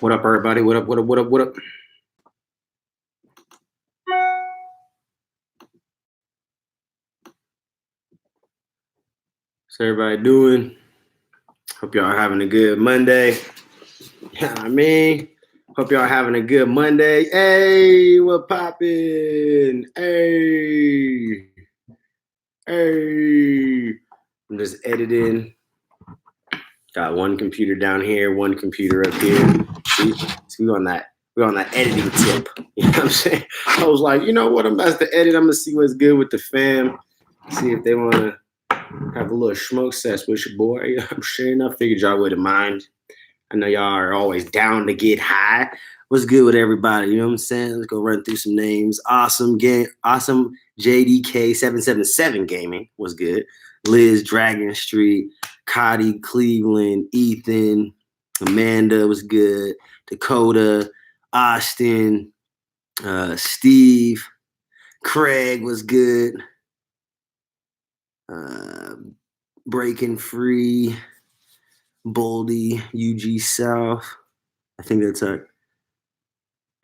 What up, everybody? What up, what up, what up, what up? What's everybody doing? Hope y'all are having a good Monday. Yeah, I mean, hope y'all having a good Monday. Hey, what poppin'? Hey. I'm just editing. Got one computer down here, one computer up here. See, we're on that editing tip. You know what I'm saying? I was like, you know what? I'm about to edit. I'm gonna see what's good with the fam. See if they wanna have a little smoke session with your boy. I'm sure enough. Figured y'all wouldn't mind. I know y'all are always down to get high. What's good with everybody? You know what I'm saying? Let's go run through some names. Awesome JDK777 Gaming was good. Liz Dragon Street, Cotty Cleveland, Ethan, Amanda was good. Dakota, Austin, Steve, Craig was good. Breaking Free, Boldy, UG South. I think that's our.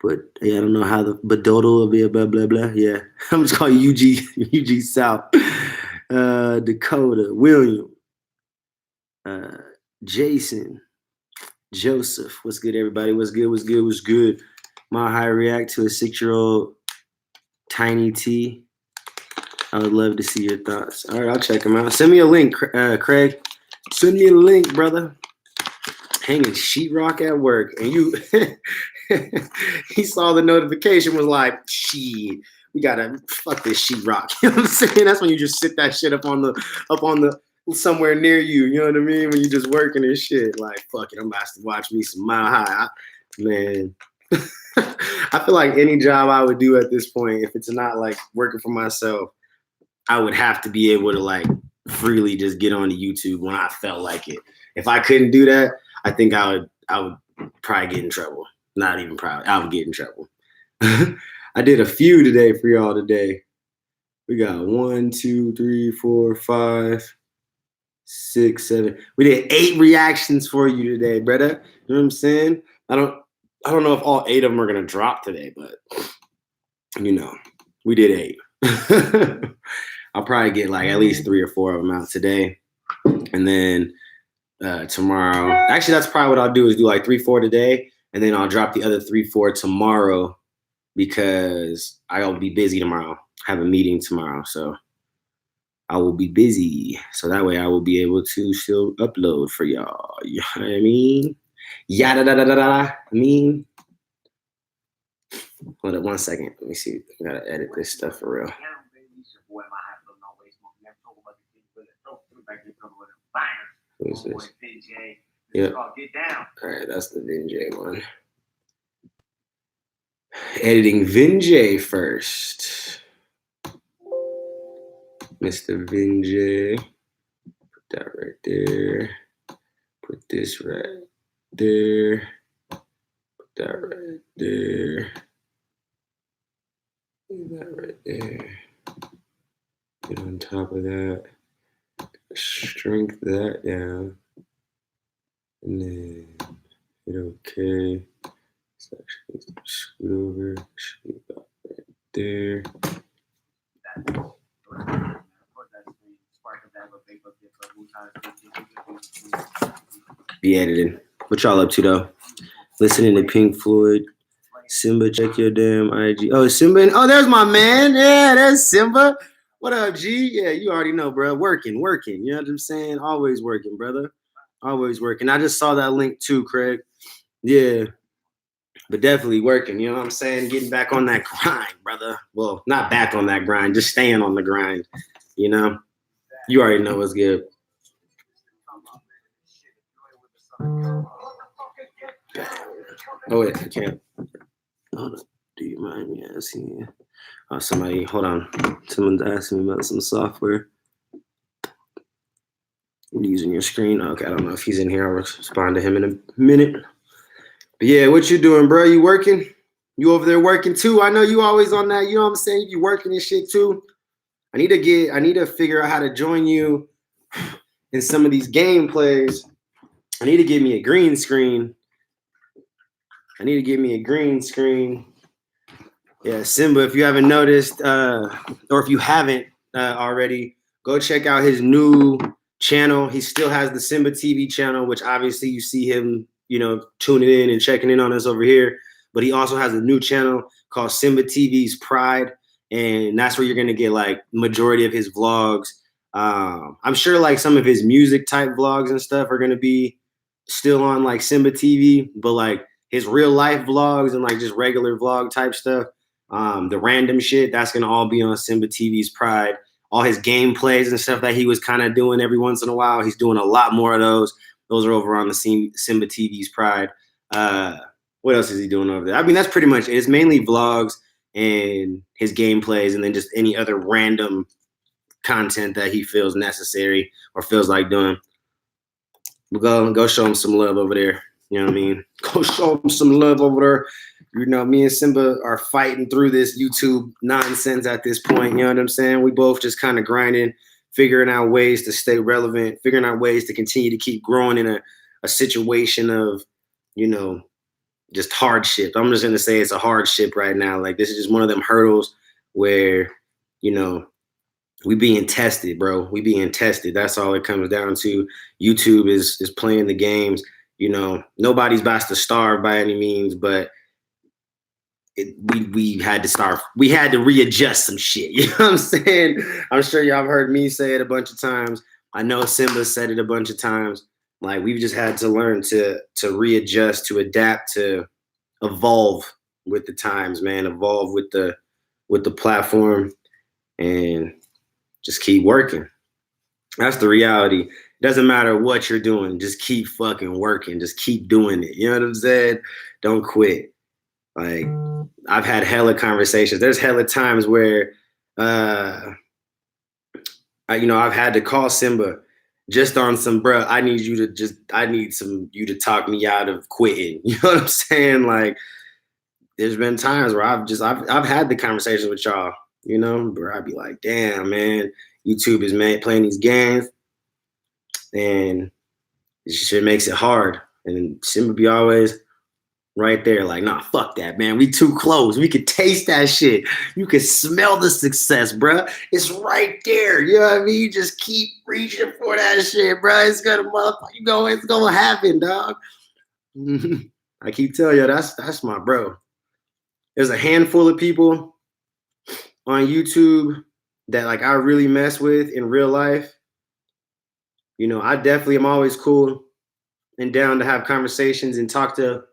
But yeah, I don't know how the Badodo will be a blah blah blah. Yeah, I'm just calling UG South. Dakota, William, Jason, Joseph. What's good, everybody? What's good? What's good? What's good? My high react to a 6-year-old Tiny T. I would love to see your thoughts. All right, I'll check them out. Send me a link, Craig. Send me a link, brother. Hanging sheetrock at work, and you. He saw the notification, was like, shit, we gotta fuck this sheetrock. You know what I'm saying? That's when you just sit that shit up on the somewhere near you. You know what I mean? When you just working and shit, like, fuck it, I'm about to watch me some Mile High. Man, I feel like any job I would do at this point, if it's not like working for myself, I would have to be able to like freely just get onto YouTube when I felt like it. If I couldn't do that, I think I would probably get in trouble. Not even probably, I would get in trouble. I did a few today for y'all today. We got 1, 2, 3, 4, 5, 6, 7. We did 8 reactions for you today, brother. You know what I'm saying? I don't know if all 8 of them are gonna drop today, but you know, we did 8. I'll probably get like at least 3 or 4 of them out today, and then tomorrow. Actually, that's probably what I'll do is do like 3, 4 today, and then I'll drop the other 3, 4 tomorrow because I'll be busy tomorrow. I have a meeting tomorrow, so I will be busy. So that way I will be able to still upload for y'all. You know what I mean? Yada da da da da. I mean, hold up 1 second. Let me see. I gotta edit this stuff for real. Who is this? Yep. All right, that's the Vinjay one. Editing Vinjay first. Mr. Vinjay. Put that right there. Put this right there. Put that right there. Put that right there. Get on top of that. Shrink that down. And then hit OK. So actually scoot over. Shoot about right there. Be editing. What y'all up to though? Listening to Pink Floyd. Simba, check your damn IG. Oh, Simba. Oh, there's my man. Yeah, there's Simba. What up, G? Yeah, you already know, bro. Working. You know what I'm saying? Always working, brother. Always working. I just saw that link too, Craig. Yeah. But definitely working, you know what I'm saying? Getting back on that grind, brother. Well, not back on that grind, just staying on the grind, you know? You already know what's good. Oh, wait, I can't. Hold on. Do you mind me asking you? Oh, somebody, hold on. Someone's asking me about some software. Using your screen. Okay, I don't know if he's in here. I'll respond to him in a minute. But yeah, what you doing, bro? You working? You over there working too? I know you always on that. You know what I'm saying? You working and shit too. I need to figure out how to join you in some of these gameplays. I need to give me a green screen I need to get me a green screen. Yeah, Simba, if you haven't noticed, or if you haven't already, go check out his new channel. He still has the Simba TV channel, which obviously you see him, tuning in and checking in on us over here. But he also has a new channel called Simba TV's Pride, and that's where you're gonna get like majority of his vlogs. I'm sure like some of his music type vlogs and stuff are gonna be still on like Simba TV, but like his real life vlogs and like just regular vlog type stuff, the random shit, that's gonna all be on Simba TV's Pride. All his gameplays and stuff that he was kind of doing every once in a while, he's doing a lot more of those. Those are over on the Simba TV's Pride. What else is he doing over there? I mean, that's pretty much it. It's mainly vlogs and his gameplays, and then just any other random content that he feels necessary or feels like doing. Go show him some love over there. You know what I mean? Go show him some love over there. Me and Simba are fighting through this YouTube nonsense at this point. You know what I'm saying? We both just kind of grinding, figuring out ways to stay relevant, figuring out ways to continue to keep growing in a situation of, just hardship. I'm just going to say it's a hardship right now. Like, this is just one of them hurdles where, we being tested, bro. We being tested. That's all it comes down to. YouTube is playing the games. Nobody's about to starve by any means, but we had to starve. We had to readjust some shit. You know what I'm saying? I'm sure y'all have heard me say it a bunch of times. I know Simba said it a bunch of times. Like, we've just had to learn to readjust, to adapt, to evolve with the times, man. Evolve with the platform, and just keep working. That's the reality. It doesn't matter what you're doing. Just keep fucking working. Just keep doing it. You know what I'm saying? Don't quit. Like, I've had hella conversations. There's hella times where, I've had to call Simba just on some, bro, I need you to talk me out of quitting. You know what I'm saying? Like, there's been times where I've had the conversations with y'all, where I'd be like, damn, man, YouTube is playing these games, and it shit makes it hard. And Simba be always right there, like, nah, fuck that, man. We too close. We could taste that shit. You can smell the success, bro. It's right there. You know what I mean? You just keep reaching for that shit, bro. It's gonna it's gonna happen, dog. I keep telling you, that's my bro. There's a handful of people on YouTube that like I really mess with in real life. I definitely am always cool and down to have conversations and talk to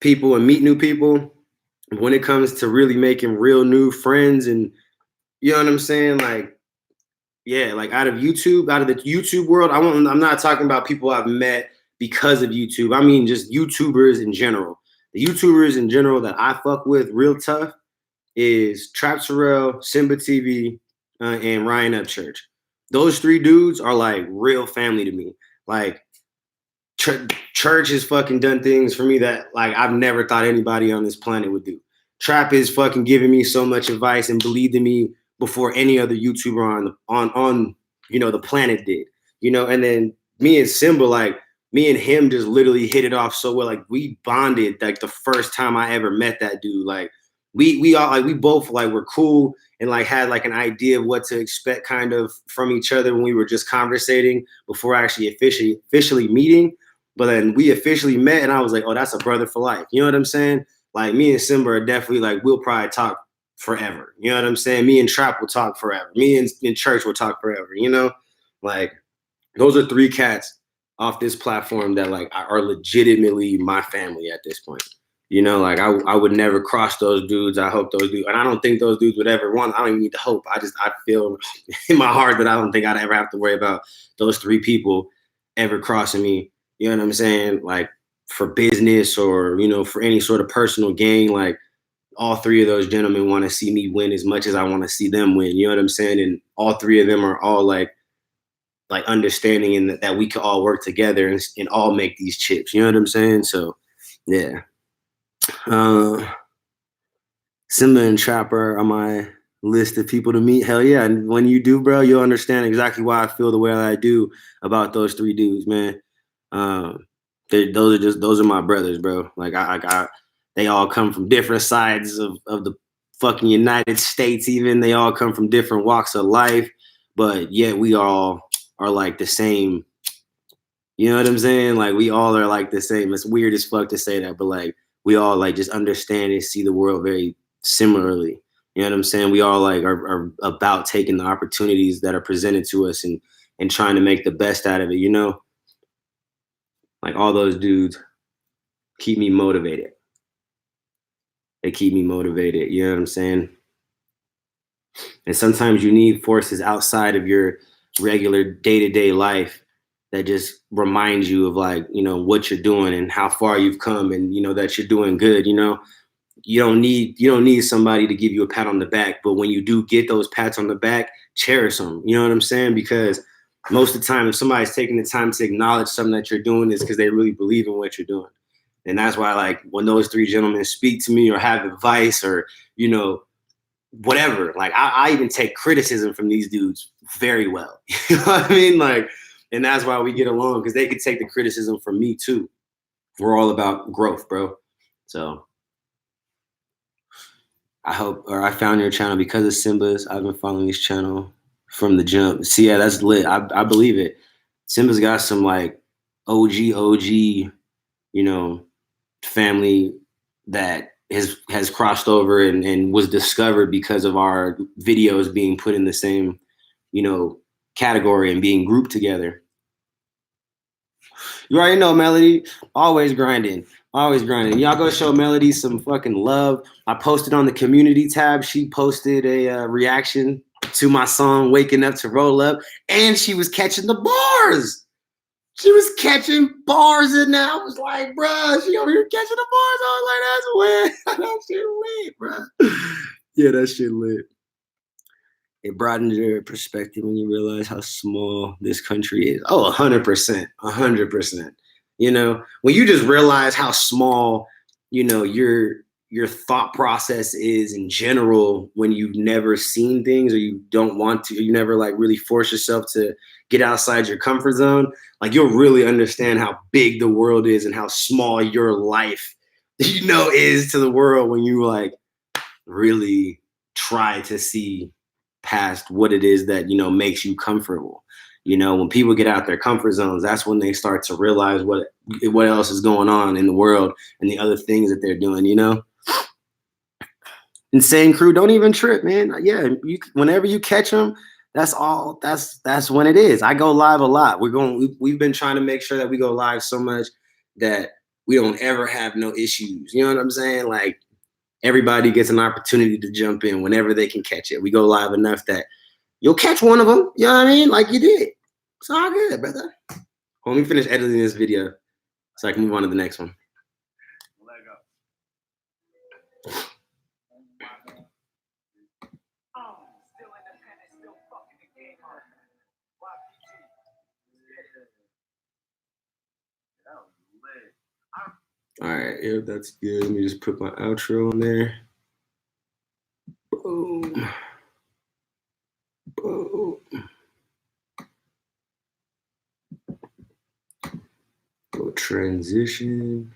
people and meet new people. When it comes to really making real new friends, and you know what I'm saying? Like, yeah, like out of the YouTube world, I'm not talking about people I've met because of YouTube. I mean, just YouTubers in general. The YouTubers in general that I fuck with real tough is Trap Sorrell, Simba TV, and Ryan Upchurch. Those three dudes are like real family to me. Like, Church has fucking done things for me that like I've never thought anybody on this planet would do. Trap is fucking giving me so much advice and believed in me before any other YouTuber on the planet did. And then me and Simba, like, me and him just literally hit it off so well. Like, we bonded like the first time I ever met that dude. Like, we all like we both like were cool and like had like an idea of what to expect kind of from each other when we were just conversating before actually officially meeting. But then we officially met, and I was like, oh, that's a brother for life. You know what I'm saying? Like, me and Simba are definitely like, we'll probably talk forever. You know what I'm saying? Me and Trap will talk forever. Me and Church will talk forever. Like, those are three cats off this platform that like are legitimately my family at this point. Like I would never cross those dudes. I hope those dudes, and I don't think those dudes would ever want. I don't even need to hope. I feel in my heart that I don't think I'd ever have to worry about those three people ever crossing me. You know what I'm saying? Like, for business or, for any sort of personal gain, like, all three of those gentlemen want to see me win as much as I want to see them win. You know what I'm saying? And all three of them are all like understanding and that we can all work together and all make these chips. You know what I'm saying? So, yeah. Simba and Trapper on my list of people to meet. Hell yeah. And when you do, bro, you'll understand exactly why I feel the way I do about those three dudes, man. Those are my brothers, bro. Like they all come from different sides of the fucking United States. Even they all come from different walks of life, but yet we all are like the same. You know what I'm saying? Like we all are like the same. It's weird as fuck to say that, but like we all like just understand and see the world very similarly. You know what I'm saying? We all like are about taking the opportunities that are presented to us and trying to make the best out of it. You know, like all those dudes keep me motivated. They keep me motivated. You know what I'm saying? And sometimes you need forces outside of your regular day-to-day life that just reminds you of like, you know, what you're doing and how far you've come and, you know, that you're doing good. You know, you don't need somebody to give you a pat on the back, but when you do get those pats on the back, cherish them. You know what I'm saying? Because most of the time, if somebody's taking the time to acknowledge something that you're doing, is because they really believe in what you're doing. And that's why, like, when those three gentlemen speak to me or have advice or, you know, whatever, like, I even take criticism from these dudes very well. You know what I mean? Like, and that's why we get along, because they could take the criticism from me too. We're all about growth, bro. So I found your channel because of Simba's. I've been following his channel from the jump. See, yeah, that's lit. I believe it. Simba's got some like OG, you know, family that has crossed over and was discovered because of our videos being put in the same, you know, category and being grouped together. You already know, Melody, always grinding. Always grinding. Y'all go show Melody some fucking love. I posted on the community tab. She posted a reaction to my song "Waking Up to Roll Up," and she was catching the bars. She was catching bars in there. I was like, bruh, she over here catching the bars. I was like, that's lit. That shit lit, bruh. Yeah, that shit lit. It broadens your perspective when you realize how small this country is. Oh, 100%, 100%. You know, when you just realize how small, you know, your thought process is in general when you've never seen things or you don't want to, you never like really force yourself to get outside your comfort zone, like you'll really understand how big the world is and how small your life, you know, is to the world when you like really try to see past what it is that, you know, makes you comfortable. You know, when people get out their comfort zones, that's when they start to realize what else is going on in the world and the other things that they're doing, you know. Insane Crew, don't even trip, man. Yeah, whenever you catch them, that's all. That's when it is. I go live a lot. We've been trying to make sure that we go live so much that we don't ever have no issues. You know what I'm saying? Like everybody gets an opportunity to jump in whenever they can catch it. We go live enough that you'll catch one of them. You know what I mean? Like you did. It's all good, brother. Well, let me finish editing this video so I can move on to the next one. All right, yeah, that's good. Let me just put my outro on there. Boom. Boom. Go transition.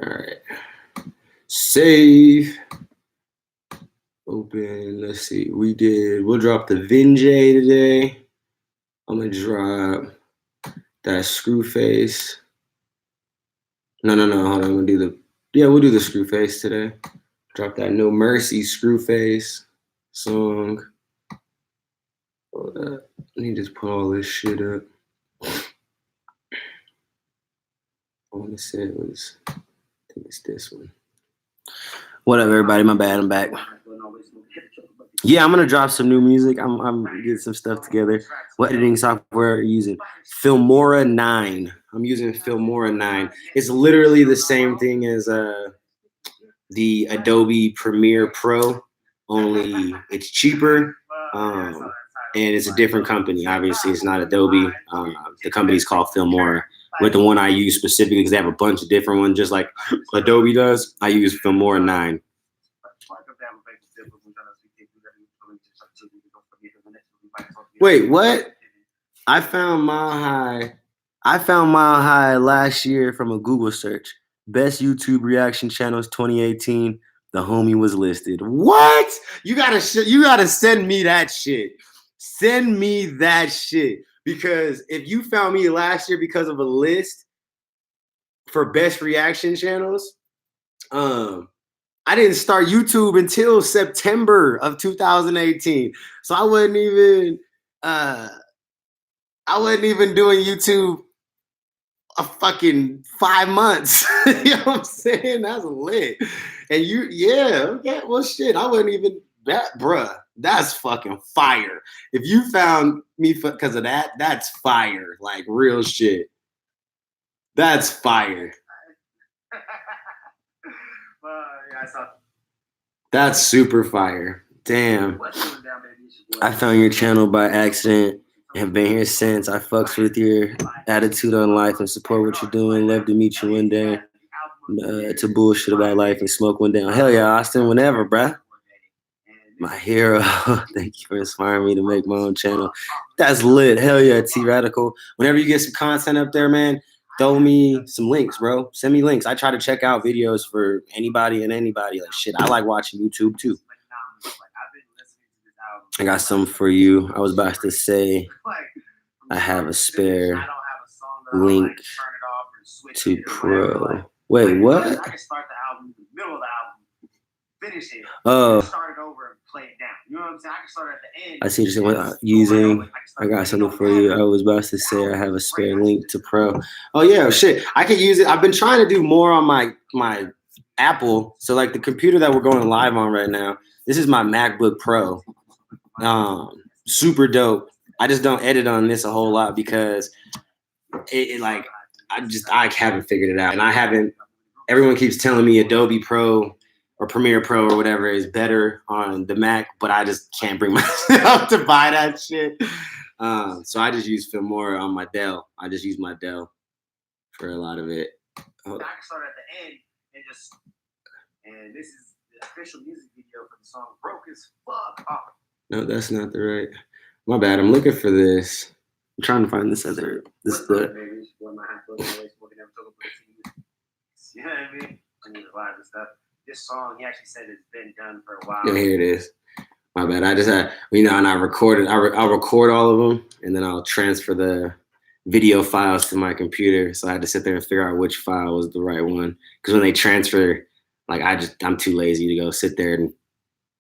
All right. Save. Open. Let's see. We'll drop the Vinjay today. I'm gonna drop that screw face. No. Hold on. I'm gonna do we'll do the screw face today. Drop that No Mercy screw face song. Hold up. Let me just put all this shit up. I want to say I think it's this one. What up, everybody? My bad. I'm back. Yeah, I'm gonna drop some new music. I'm getting some stuff together. What editing software are you using? Filmora 9. I'm using Filmora 9. It's literally the same thing as the Adobe Premiere Pro, only it's cheaper. And it's a different company. Obviously, it's not Adobe. The company's called Filmora. With the one I use specifically, because they have a bunch of different ones, just like Adobe does, I use Filmora 9. Wait, what? I found Mile High last year from a Google search. Best YouTube reaction channels 2018. The homie was listed. What? You gotta send me that shit. Send me that shit. Because if you found me last year because of a list for best reaction channels, I didn't start YouTube until September of 2018. So I wasn't even doing YouTube a fucking 5 months. You know what I'm saying? That's lit. And okay, well shit, I wasn't even that, bruh. That's fucking fire. If you found me because of that, that's fire. Like real shit. That's fire. Yeah, I saw. That's super fire. Damn. I found your channel by accident and have been here since. I fucks with your attitude on life and support what you're doing. Love to meet you one day. To bullshit about life and smoke one down. Hell yeah, Austin, whenever, bruh. My hero. Thank you for inspiring me to make my own channel. That's lit. Hell yeah, T Radical. Whenever you get some content up there, man, throw me some links, bro. Send me links. I try to check out videos for anybody and anybody. Like shit, I like watching YouTube too. I got something for you. I was about to say I have a spare link to Pro. Wait, what? I can start the album in the middle of the album, finish it, start it over and play it down. You know what I'm saying? I can start at the end. I see what using. I got something for you. I was about to say I have a spare link to Pro. Oh yeah, shit. I could use it. I've been trying to do more on my Apple. So like the computer that we're going live on right now, this is my MacBook Pro. Super dope. I just don't edit on this a whole lot because it like I haven't figured it out, and I haven't. Everyone keeps telling me Adobe Pro or Premiere Pro or whatever is better on the Mac, but I just can't bring myself to buy that shit. So I just use Filmora on my Dell. I just use my Dell for a lot of it. I can start at the end and this is the official music video for the song "Broke as Fuck." Oh. No, that's not the right. My bad. I'm looking for this. I'm trying to find this other. This the. You know what I mean? I need to buy this stuff. This song, he actually said it's been done for a while. Yeah, here it is. My bad. I just had, and I recorded. I'll record all of them, and then I'll transfer the video files to my computer. So I had to sit there and figure out which file was the right one. Because when they transfer, like I'm too lazy to go sit there and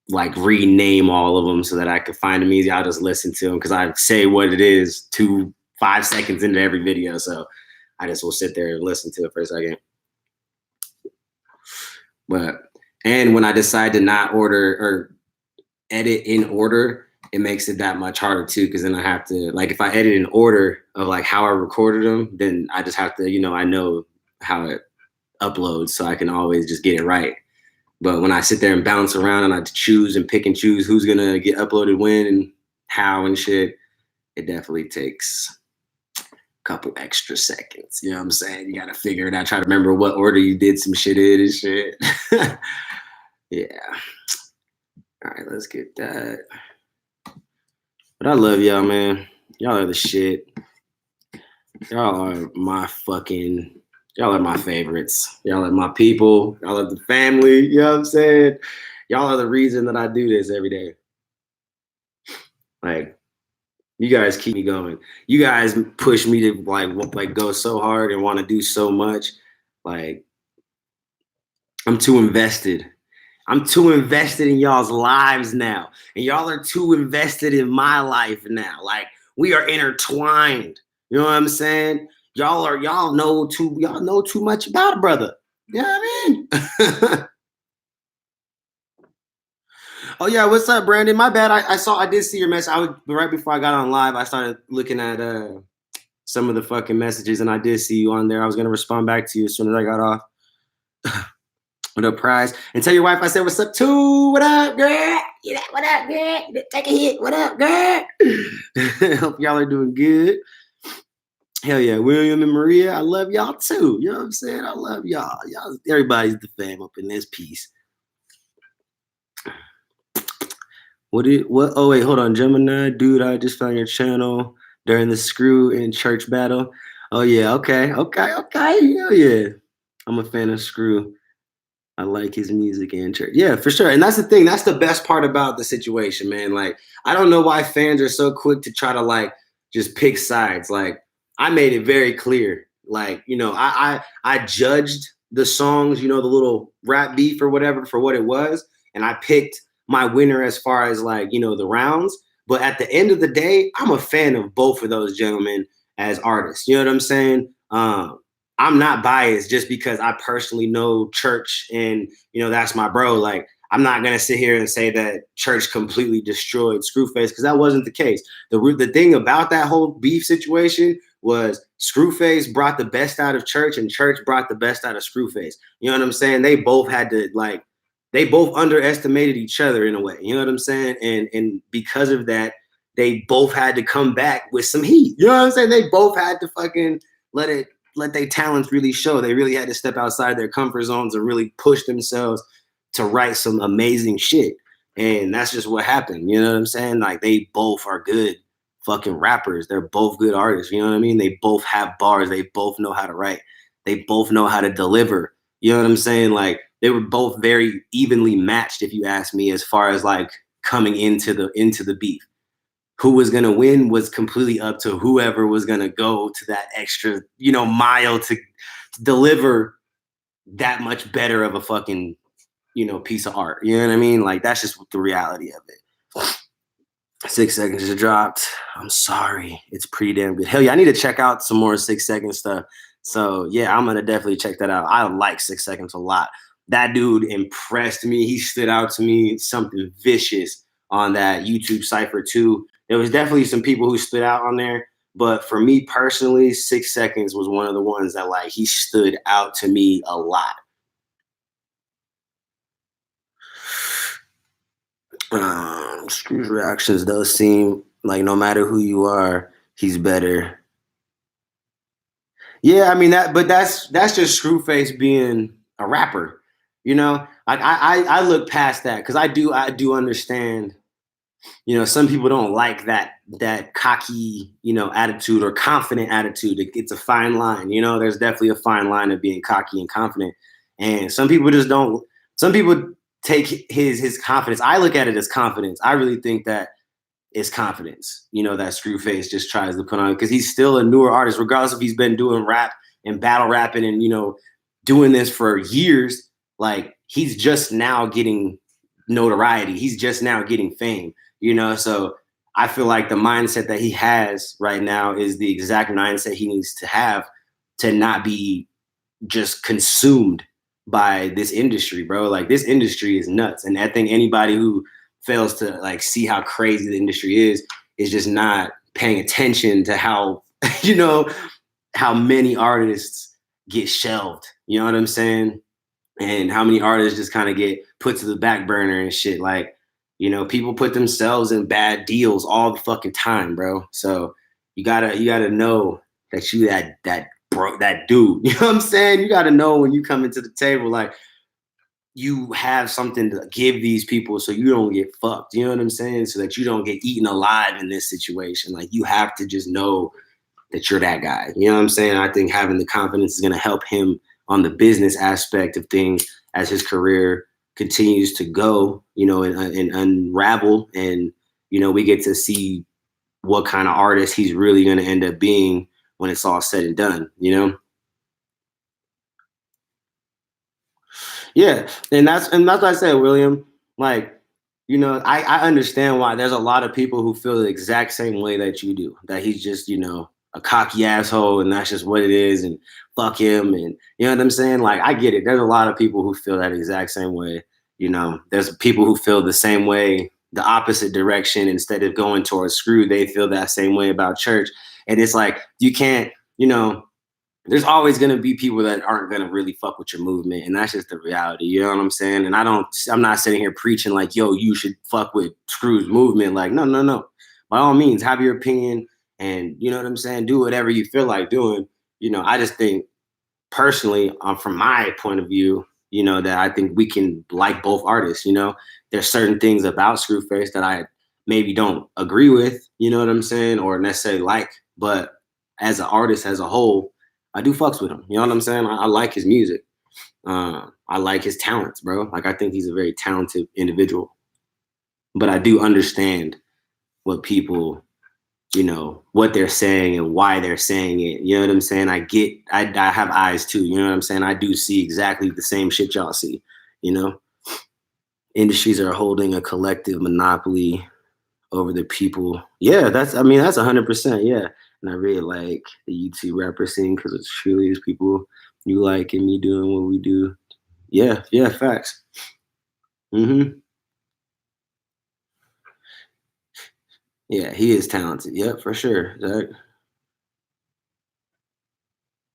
like rename all of them so that I could find them easy. I'll just listen to them because I say what it is 5 seconds into every video. So I just will sit there and listen to it for a second. And when I decide to not order or edit in order, it makes it that much harder too. Cause then I have to, like, if I edit in order of like how I recorded them, then I just have to, I know how it uploads so I can always just get it right. But when I sit there and bounce around and I choose and pick and choose who's going to get uploaded when and how and shit, it definitely takes a couple extra seconds. You know what I'm saying? You got to figure it out. Try to remember what order you did some shit in and shit. Yeah. All right, let's get that. But I love y'all, man. Y'all are the shit. Y'all are my favorites. Y'all are my people. Y'all are the family. You know what I'm saying? Y'all are the reason that I do this every day. Like, you guys keep me going. You guys push me to like go so hard and want to do so much. Like, I'm too invested. I'm too invested in y'all's lives now. And y'all are too invested in my life now. Like, we are intertwined. You know what I'm saying? Y'all know too much about a brother. You know what I mean? Oh yeah, what's up, Brandon? My bad. I did see your message. Right before I got on live, I started looking at some of the fucking messages, and I did see you on there. I was gonna respond back to you as soon as I got off. What up, Prize? And tell your wife I said, what's up, too? What up, girl? What up, girl? Take a hit. What up, girl? Hope y'all are doing good. Hell yeah. William and Maria, I love y'all, too. You know what I'm saying? I love y'all. Everybody's the fam up in this piece. What? Oh, wait, hold on. Gemini, dude, I just found your channel. during the Screw and Church battle. Oh yeah, okay, hell yeah. I'm a fan of Screw. I like his music and church. Yeah, for sure. And that's the thing. That's the best part about the situation, man. Like, I don't know why fans are so quick to try to like just pick sides. Like, I made it very clear. Like, I judged the songs, the little rap beef or whatever for what it was, and I picked my winner as far as like, the rounds. But at the end of the day, I'm a fan of both of those gentlemen as artists. You know what I'm saying? I'm not biased just because I personally know Church and that's my bro. Like, I'm not gonna sit here and say that Church completely destroyed Screwface because that wasn't the case. The thing about that whole beef situation was Screwface brought the best out of Church and Church brought the best out of Screwface. You know what I'm saying? They both had to they both underestimated each other in a way. You know what I'm saying? And because of that, they both had to come back with some heat. You know what I'm saying? They both had to fucking let their talents really show. They really had to step outside their comfort zones and really push themselves to write some amazing shit. And that's just what happened. You know what I'm saying? Like, they both are good fucking rappers. They're both good artists. You know what I mean? They both have bars. They both know how to write. They both know how to deliver. You know what I'm saying? Like, they were both very evenly matched, if you ask me, as far as like coming into the beef. Who was going to win was completely up to whoever was going to go to that extra, mile to deliver that much better of a fucking, piece of art. You know what I mean? Like, that's just the reality of it. 6 seconds just dropped. I'm sorry. It's pretty damn good. Hell yeah, I need to check out some more 6 second stuff. So yeah, I'm gonna definitely check that out. I like 6 seconds a lot. That dude impressed me. He stood out to me. Something vicious on that YouTube cipher too. There was definitely some people who stood out on there, but for me personally, 6 seconds was one of the ones that like he stood out to me a lot. Screw's reactions does seem like no matter who you are, he's better. Yeah, I mean but that's just Screwface being a rapper. Like I look past that because I do understand. Some people don't like that cocky, attitude or confident attitude. It's a fine line. There's definitely a fine line of being cocky and confident, and some people just don't. Some people take his confidence. I look at it as confidence. I really think that it's confidence, that Screwface just tries to put on because he's still a newer artist, regardless if he's been doing rap and battle rapping and doing this for years. Like, he's just now getting notoriety. He's just now getting fame. So I feel like the mindset that he has right now is the exact mindset he needs to have to not be just consumed by this industry, bro. Like, this industry is nuts. And I think anybody who fails to like see how crazy the industry is just not paying attention to how, how many artists get shelved. You know what I'm saying? And how many artists just kind of get put to the back burner and shit. Like, people put themselves in bad deals all the fucking time, bro. So you gotta know that you that dude. You know what I'm saying? You gotta know when you come into the table, like, you have something to give these people so you don't get fucked. You know what I'm saying? So that you don't get eaten alive in this situation. Like, you have to just know that you're that guy. You know what I'm saying? I think having the confidence is going to help him on the business aspect of things as his career continues to go, and unravel. And, we get to see what kind of artist he's really going to end up being when it's all said and done. Yeah. And that's what I said, William. Like, I understand why there's a lot of people who feel the exact same way that you do, that he's just, a cocky asshole and that's just what it is and fuck him. And you know what I'm saying? Like, I get it. There's a lot of people who feel that exact same way. There's people who feel the same way, the opposite direction. Instead of going towards Screw, they feel that same way about Church. And it's like, you can't, there's always going to be people that aren't going to really fuck with your movement. And that's just the reality. You know what I'm saying? And I'm not sitting here preaching like, yo, you should fuck with Screw's movement. Like, no, no, no. By all means, have your opinion and you know what I'm saying? Do whatever you feel like doing. I just think personally, from my point of view, that I think we can like both artists. There's certain things about Screwface that I maybe don't agree with, you know what I'm saying, or necessarily like, but as an artist as a whole, I do fucks with him. You know what I'm saying? I like his music. I like his talents, bro. Like I think he's a very talented individual. But I do understand what people, what they're saying and why they're saying it. You know what I'm saying? I have eyes too. You know what I'm saying? I do see exactly the same shit y'all see. You know, industries are holding a collective monopoly over the people. Yeah, that's 100%. Yeah. And I really like the YouTube rapper scene because it's truly is people you like and me doing what we do. Yeah, yeah, facts. Hmm. Yeah, he is talented. Yep, for sure. Zach.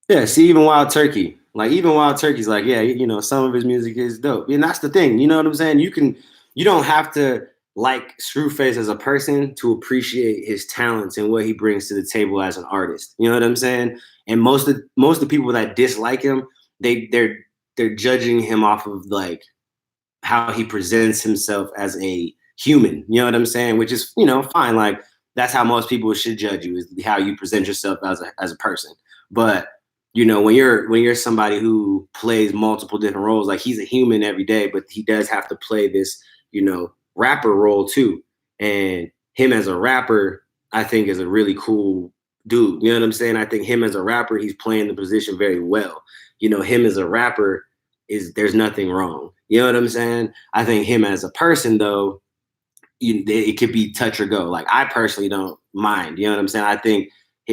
Yeah, see, even Wild Turkey, like even Wild Turkey's like, yeah, some of his music is dope, and that's the thing. You know what I'm saying? You don't have to like Screwface as a person to appreciate his talents and what he brings to the table as an artist. You know what I'm saying? And most of the people that dislike him, they're judging him off of like how he presents himself as a human. You know what I'm saying? Which is, fine. Like that's how most people should judge you, is how you present yourself as a person. But when you're somebody who plays multiple different roles, like he's a human every day, but he does have to play this, rapper role too. And him as a rapper, I think is a really cool dude. You know what I'm saying? I think him as a rapper, he's playing the position very well. Him as a rapper, there's nothing wrong. You know what I'm saying? I think him as a person though, it could be touch or go. Like I personally don't mind. You know what I'm saying? I think,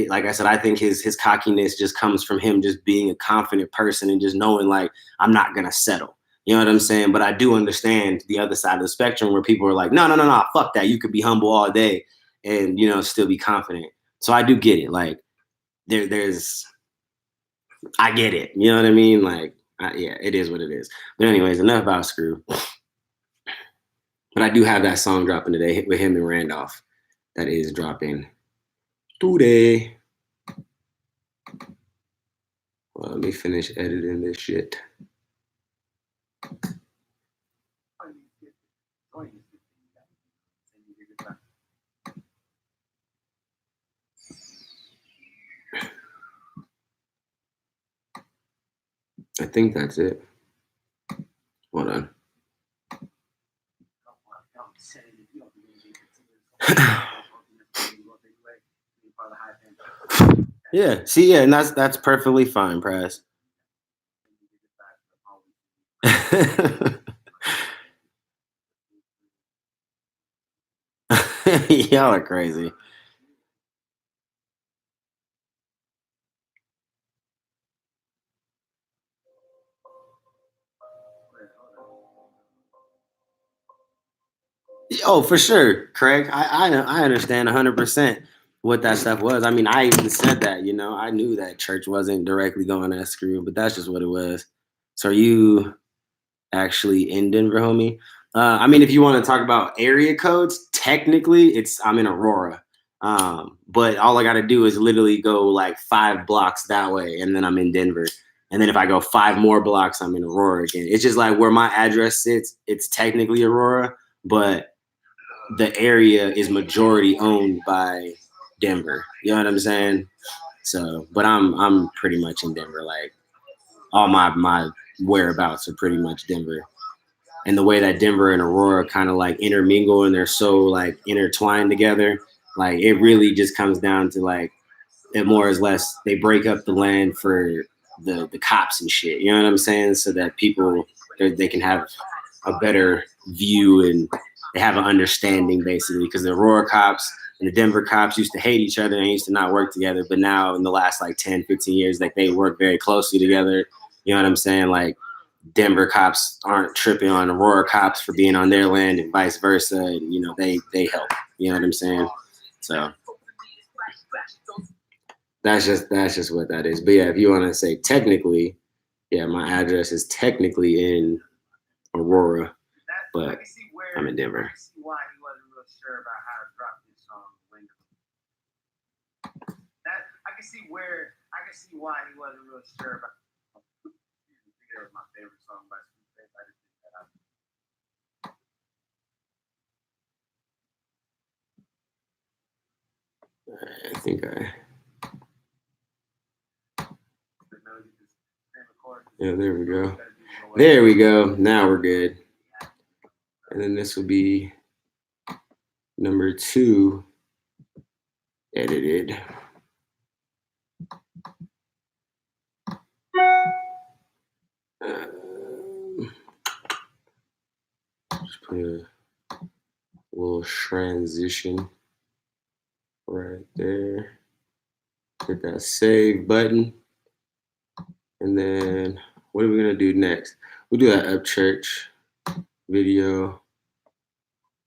like I said, I think his cockiness just comes from him just being a confident person and just knowing like I'm not gonna settle. You know what I'm saying? But I do understand the other side of the spectrum where people are like, no, no, no, no, fuck that. You could be humble all day and still be confident. So I do get it. Like there's I get it. You know what I mean? Like yeah, it is what it is. But anyways, enough about Screw. But I do have that song dropping today with him and Randolph. That is dropping today. Well, let me finish editing this shit. I think that's it. Hold on. Yeah. See, yeah, and that's perfectly fine, Press. Y'all are crazy. Oh, for sure, Craig. I understand 100% what that stuff was. I mean, I even said that. I knew that church wasn't directly going at Screw, but that's just what it was. So are you actually in Denver, homie? I mean, if you want to talk about area codes, technically, I'm in Aurora. But all I got to do is literally go like 5 blocks that way, and then I'm in Denver. And then if I go 5 more blocks, I'm in Aurora again. It's just like where my address sits. It's technically Aurora, but the area is majority owned by Denver. You know what I'm saying? So, but I'm pretty much in Denver. Like all my whereabouts are pretty much Denver. And the way that Denver and Aurora kind of like intermingle and they're so like intertwined together, like it really just comes down to like it more or less they break up the land for the cops and shit. You know what I'm saying? So that people they can have a better view and they have an understanding basically because the Aurora cops and the Denver cops used to hate each other and used to not work together. But now in the last like 10, 15 years, like they work very closely together. You know what I'm saying? Like Denver cops aren't tripping on Aurora cops for being on their land and vice versa. And, they help. You know what I'm saying? So that's just what that is. But yeah, if you want to say technically, yeah, my address is technically in Aurora, but I'm in Denver. I can see why he wasn't real sure about. It was my favorite song by Screwface. I just think that I think yeah, there we go. There we go. Now we're good. And then this will be number 2 edited. Just put a little transition right there. Hit that save button. And then what are we gonna do next? We'll do that Upchurch video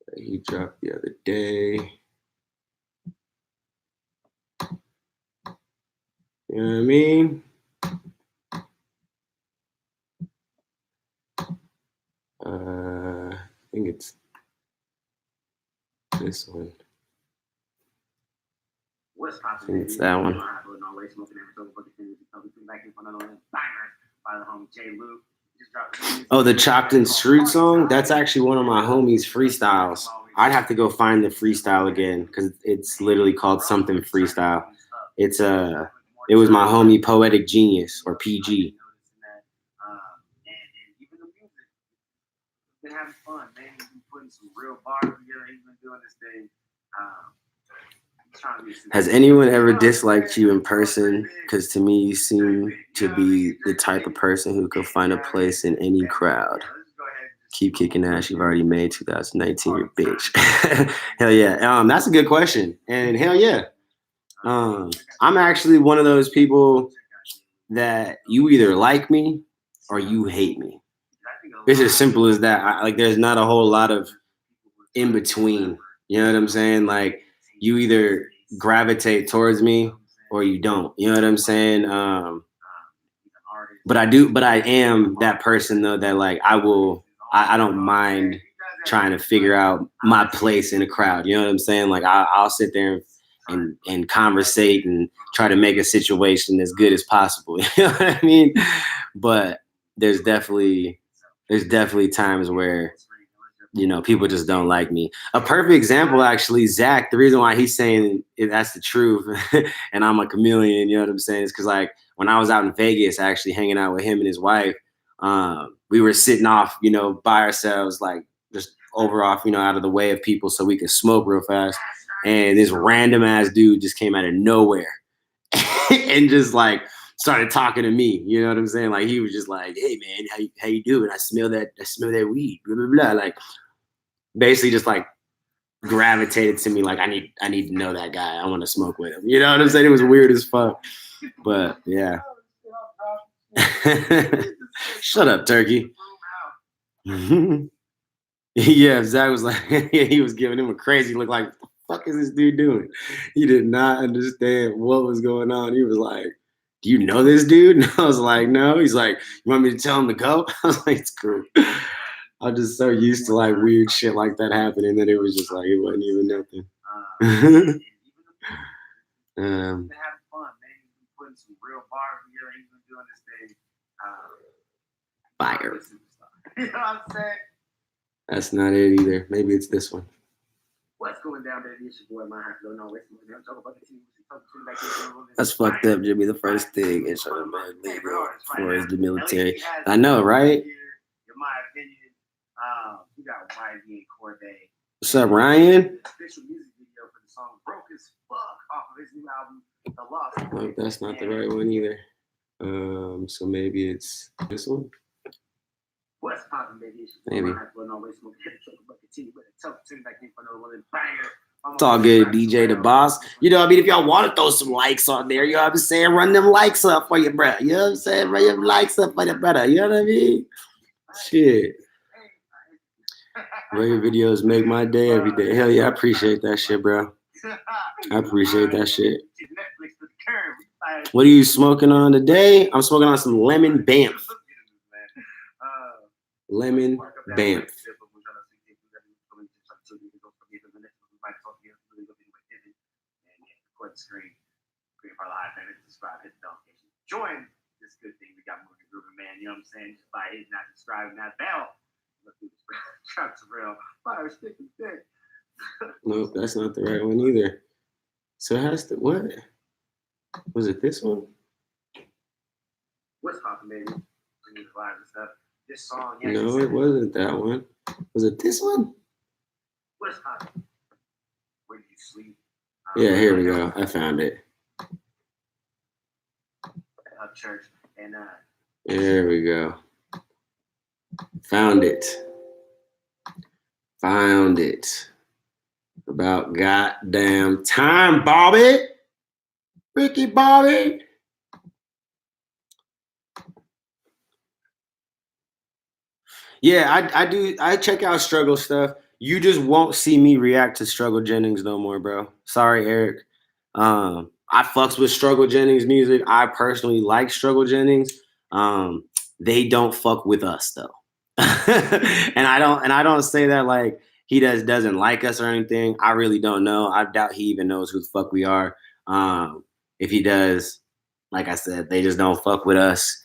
that he dropped the other day. You know what I mean? I think it's this one. I think it's that one. Oh, the Chopped and Screwed song? That's actually one of my homies' freestyles. I'd have to go find the freestyle again because it's literally called something freestyle. It was my homie Poetic Genius, or PG. Been having fun, man. He's been putting some real bars together. He's been doing this thing. Has anyone ever disliked you in person? Because to me, you seem to be the type of person who could find a place in any crowd. Keep kicking ass. You've already made 2019 your bitch. Hell yeah. That's a good question. And hell yeah. I'm actually one of those people that you either like me or you hate me. It's as simple as that. There's not a whole lot of in between. You know what I'm saying? Like, you either gravitate towards me or you don't. You know what I'm saying? But I am that person though that like I don't mind trying to figure out my place in a crowd. You know what I'm saying? Like I'll sit there and conversate and try to make a situation as good as possible. You know what I mean? But there's definitely times where, you know, people just don't like me. A perfect example, actually, Zach, the reason why he's saying that's the truth and I'm a chameleon, you know what I'm saying, is because, like, when I was out in Vegas, actually hanging out with him and his wife, we were sitting off, you know, by ourselves, like, just off, you know, out of the way of people so we could smoke real fast. And this random ass dude just came out of nowhere and just, like, started talking to me. You know what I'm saying? Like, he was just like, "Hey, man, how you doing? I smell that weed, blah, blah, blah." Like, basically just like gravitated to me, like I need to know that guy. I want to smoke with him. You know what I'm saying? It was weird as fuck. But yeah. Shut up, turkey. Yeah, Zach was like, he was giving him a crazy look like, what the fuck is this dude doing? He did not understand what was going on. He was like, "Do you know this dude?" And I was like, "No." He's like, "You want me to tell him to go?" I was like, "It's cool." I'm just so used to like weird shit like that happening that it was just like it wasn't even nothing. Fire. You know what I'm saying? That's not it either. Maybe it's this one. What's going down there? It's your boy, my That's fucked up, Jimmy. The first thing is legal for the military. I know, right? In my opinion, you got YB and Corday. What's up, Ryan? Official music video for the song "Broke as Fuck" off of his new album, The Lost. Nope, that's not the right one either. So maybe it's this one. Maybe. It's all good, DJ the Boss. You know what I mean? If y'all want to throw some likes on there, you know what I'm saying? Run them likes up for your brother. You know what I'm saying? Run your likes up for your brother. You know what I mean? Shit. Your videos make my day every day. Hell yeah, I appreciate that shit, bro. I appreciate that shit. What are you smoking on today? I'm smoking on some lemon Banff. Lemon Banff. Join this good thing we got moving grooving, man. You know what I'm saying? Just by hitting that subscribe and that bell. Nope, that's not the right one either. So it has to what? Was it this one? What's poppin', baby? Bringing vibes and stuff. This song, yeah. No, it wasn't that one. Was it this one? What's poppin'? Where did you sleep? Yeah, here we go. I found it. Church and there we go. Found it. Found it. About goddamn time, Bobby. Ricky Bobby. Yeah, I do. I check out Struggle stuff. You just won't see me react to Struggle Jennings no more, bro. Sorry, Eric. I fucks with Struggle Jennings music. I personally like Struggle Jennings. They don't fuck with us though. and I don't say that like he doesn't like us or anything. I really don't know. I doubt he even knows who the fuck we are. If he does, like I said, they just don't fuck with us.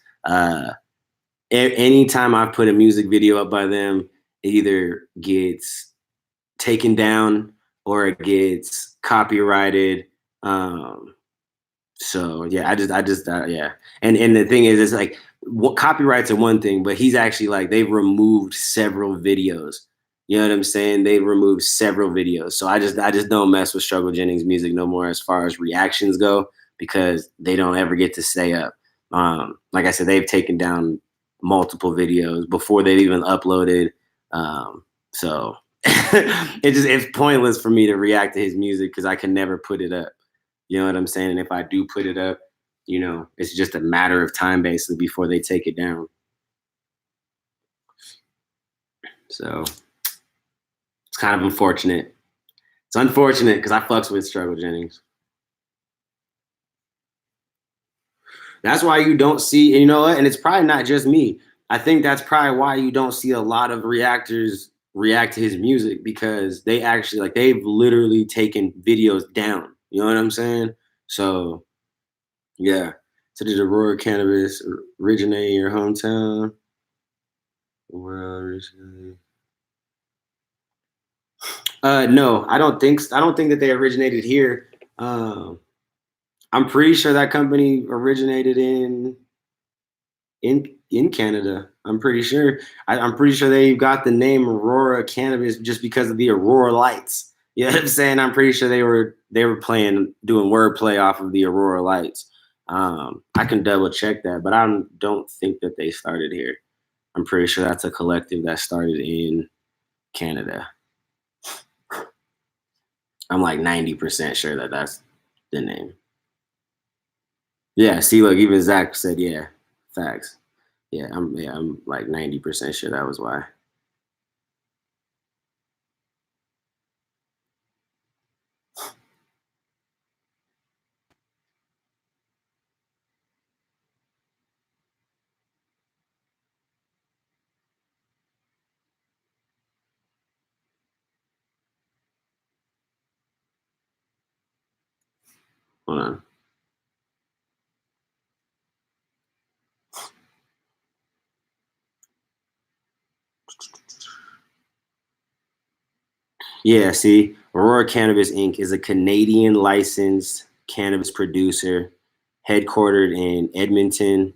Anytime I put a music video up by them, it either gets taken down or it gets copyrighted. So yeah, I just yeah. And the thing is, it's like what copyrights are one thing, but he's actually like they've removed several videos. You know what I'm saying? They've removed several videos. So I just don't mess with Struggle Jennings music no more as far as reactions go because they don't ever get to stay up. Like I said, they've taken down multiple videos before they've even uploaded. So it's pointless for me to react to his music because I can never put it up. You know what I'm saying? And if I do put it up, you know, it's just a matter of time basically before they take it down. So it's kind of unfortunate. It's unfortunate because I fucks with Struggle Jennings. That's why you don't see, you know what? And it's probably not just me. I think that's probably why you don't see a lot of reactors react to his music because they actually like they've literally taken videos down. You know what I'm saying? So yeah. So did Aurora Cannabis originate in your hometown? Well, originally. No, I don't think that they originated here. I'm pretty sure that company originated in Canada. I'm pretty sure. I'm pretty sure they got the name Aurora Cannabis just because of the Aurora lights. You know what I'm saying? I'm pretty sure they were doing wordplay off of the Aurora lights. I can double check that, but I don't think that they started here. I'm pretty sure that's a collective that started in Canada. I'm like 90% sure that that's the name. Yeah, see, look, even Zach said, yeah, facts. I'm like 90% sure that was why. Hold on. Yeah, see, Aurora Cannabis Inc. is a Canadian licensed cannabis producer headquartered in Edmonton.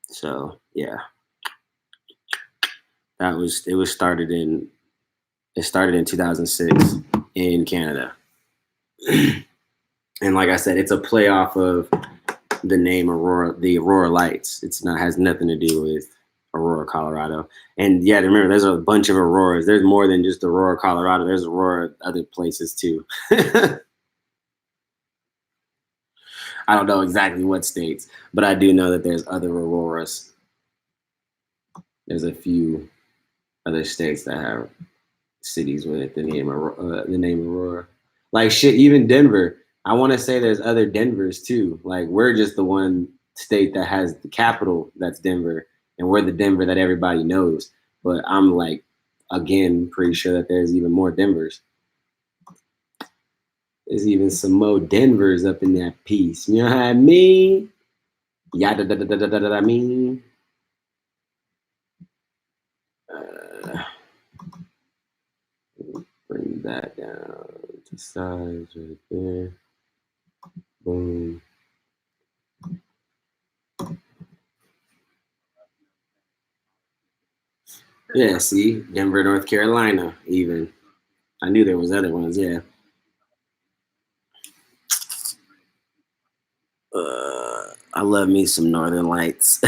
So yeah, it started in 2006 in Canada. And like I said, it's a play off of the name Aurora, the Aurora Lights. It's not has nothing to do with Aurora, Colorado. And yeah, remember, there's a bunch of Auroras. There's more than just Aurora, Colorado. There's Aurora other places too. I don't know exactly what states, but I do know that there's other Auroras. There's a few other states that have cities with the name Aurora. Like shit, even Denver. I want to say there's other Denvers too. Like we're just the one state that has the capital that's Denver, and we're the Denver that everybody knows. But I'm like, again, pretty sure that there's even more Denvers. There's even some more Denvers up in that piece. You know what I mean? Yada da da da da da da. I mean. Bring that down to size right there. Boom. Yeah, see, Denver, North Carolina, even. I knew there was other ones, yeah. I love me some Northern Lights.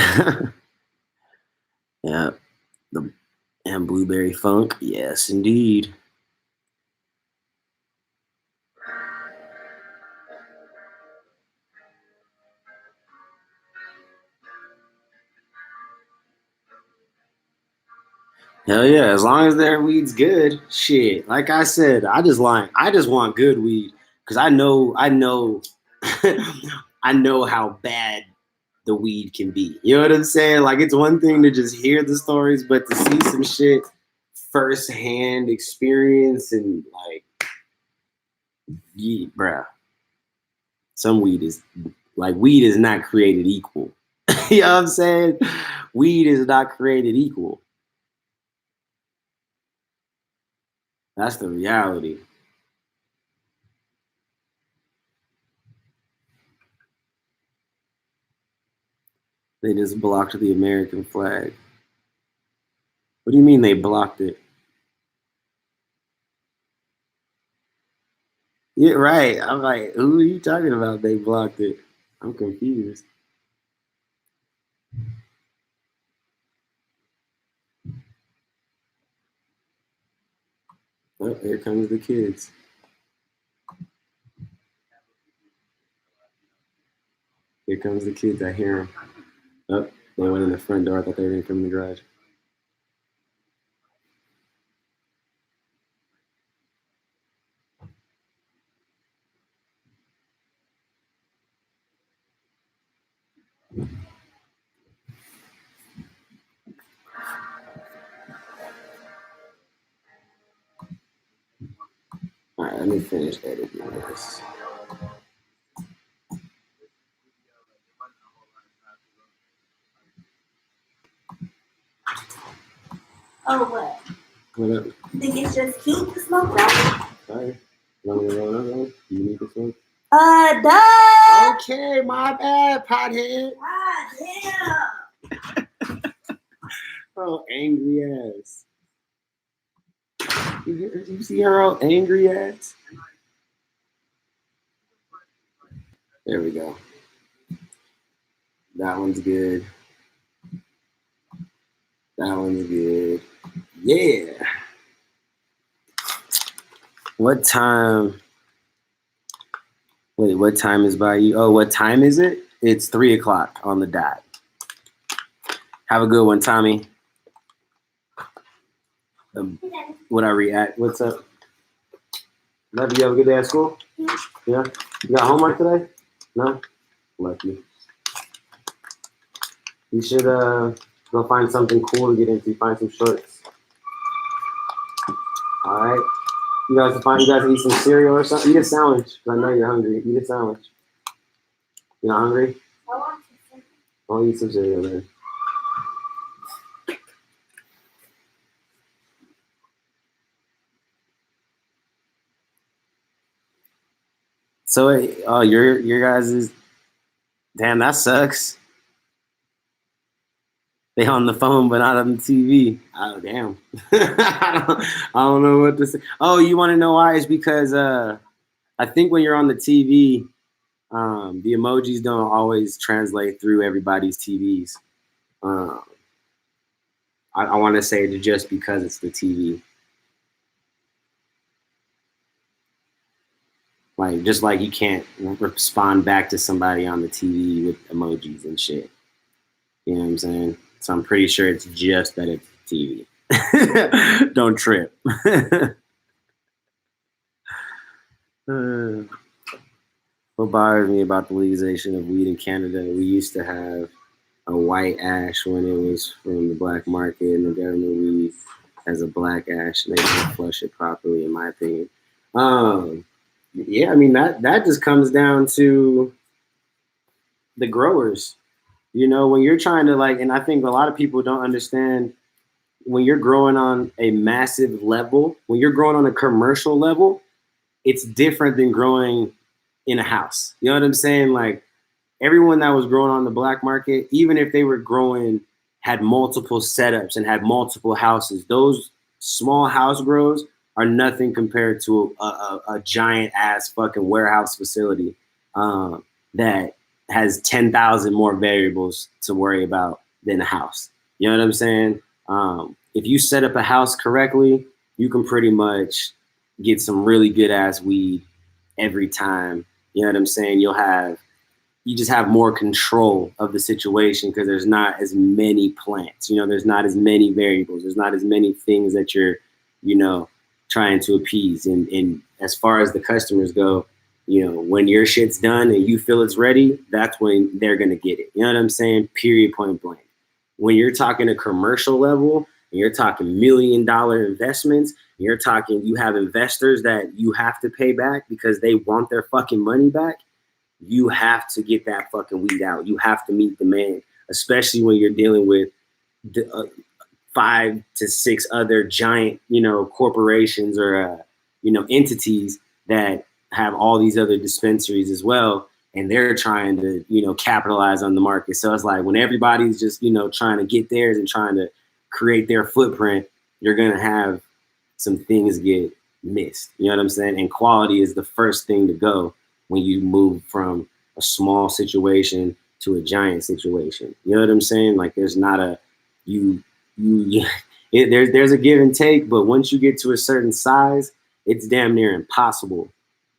Yeah, the and Blueberry Funk, yes, indeed. Hell yeah, as long as their weed's good, shit. Like I said, I just want good weed because I know, I know how bad the weed can be. You know what I'm saying? Like it's one thing to just hear the stories, but to see some shit firsthand experience and like, yeah, bruh, some weed is not created equal. You know what I'm saying? Weed is not created equal. That's the reality. They just blocked the American flag. What do you mean they blocked it? Yeah, right. I'm like, who are you talking about? They blocked it. I'm confused. Oh, here comes the kids. Here comes the kids. I hear them. Oh, they went in the front door. I thought they were going to come in the garage. All right, let me finish editing this. Oh, what? What up? You think it's just cute to smoke that? Sorry. You want me to roll another one? Do you need this one? Duh! Okay, my bad, pothead. God damn! Oh, angry ass. You see her all angry ass? There we go. That one's good. That one's good. Yeah. What time? Wait, what time is by you? Oh, what time is it? It's 3 o'clock on the dot. Have a good one, Tommy. What I react? What's up? Love you. Have a good day at school? Yeah. You got homework today? No? Lucky. You should go find something cool to get into. Find some shorts. All right. You guys eat some cereal or something? Eat a sandwich. I know you're hungry. Eat a sandwich. You're not hungry? I'll eat some cereal then. So, oh, your guys is damn. That sucks. They on the phone but not on the TV. Oh damn. I don't know what to say. Oh, you want to know why? It's because I think when you're on the TV, the emojis don't always translate through everybody's TVs. Uh, I want to say just because it's the TV. Like just like you can't respond back to somebody on the TV with emojis and shit. You know what I'm saying? So I'm pretty sure it's just that it's TV. Don't trip. What bothers me about the legalization of weed in Canada, we used to have a white ash when it was from the black market, and the government weed has a black ash, and they don't flush it properly, in my opinion. Yeah, I mean that just comes down to the growers. You know, when you're trying to like, and I think a lot of people don't understand when you're growing on a massive level, when you're growing on a commercial level, it's different than growing in a house. You know what I'm saying? Like everyone that was growing on the black market, even if they were growing, had multiple setups and had multiple houses. Those small house grows are nothing compared to a giant ass fucking warehouse facility that has 10,000 more variables to worry about than a house. You know what I'm saying? If you set up a house correctly, you can pretty much get some really good ass weed every time. You know what I'm saying? You just have more control of the situation because there's not as many plants. You know, there's not as many variables. There's not as many things that you're, you know, trying to appease. And as far as the customers go, you know, when your shit's done and you feel it's ready, that's when they're going to get it. You know what I'm saying? Period, point blank. When you're talking a commercial level, and you're talking $1 million investments, you're talking you have investors that you have to pay back because they want their fucking money back, you have to get that fucking weed out. You have to meet demand, especially when you're dealing with 5 to 6 other giant, you know, corporations or, you know, entities that have all these other dispensaries as well. And they're trying to, you know, capitalize on the market. So it's like when everybody's just, you know, trying to get theirs and trying to create their footprint, you're going to have some things get missed. You know what I'm saying? And quality is the first thing to go when you move from a small situation to a giant situation. You know what I'm saying? Like there's not a, there's a give and take, but once you get to a certain size, it's damn near impossible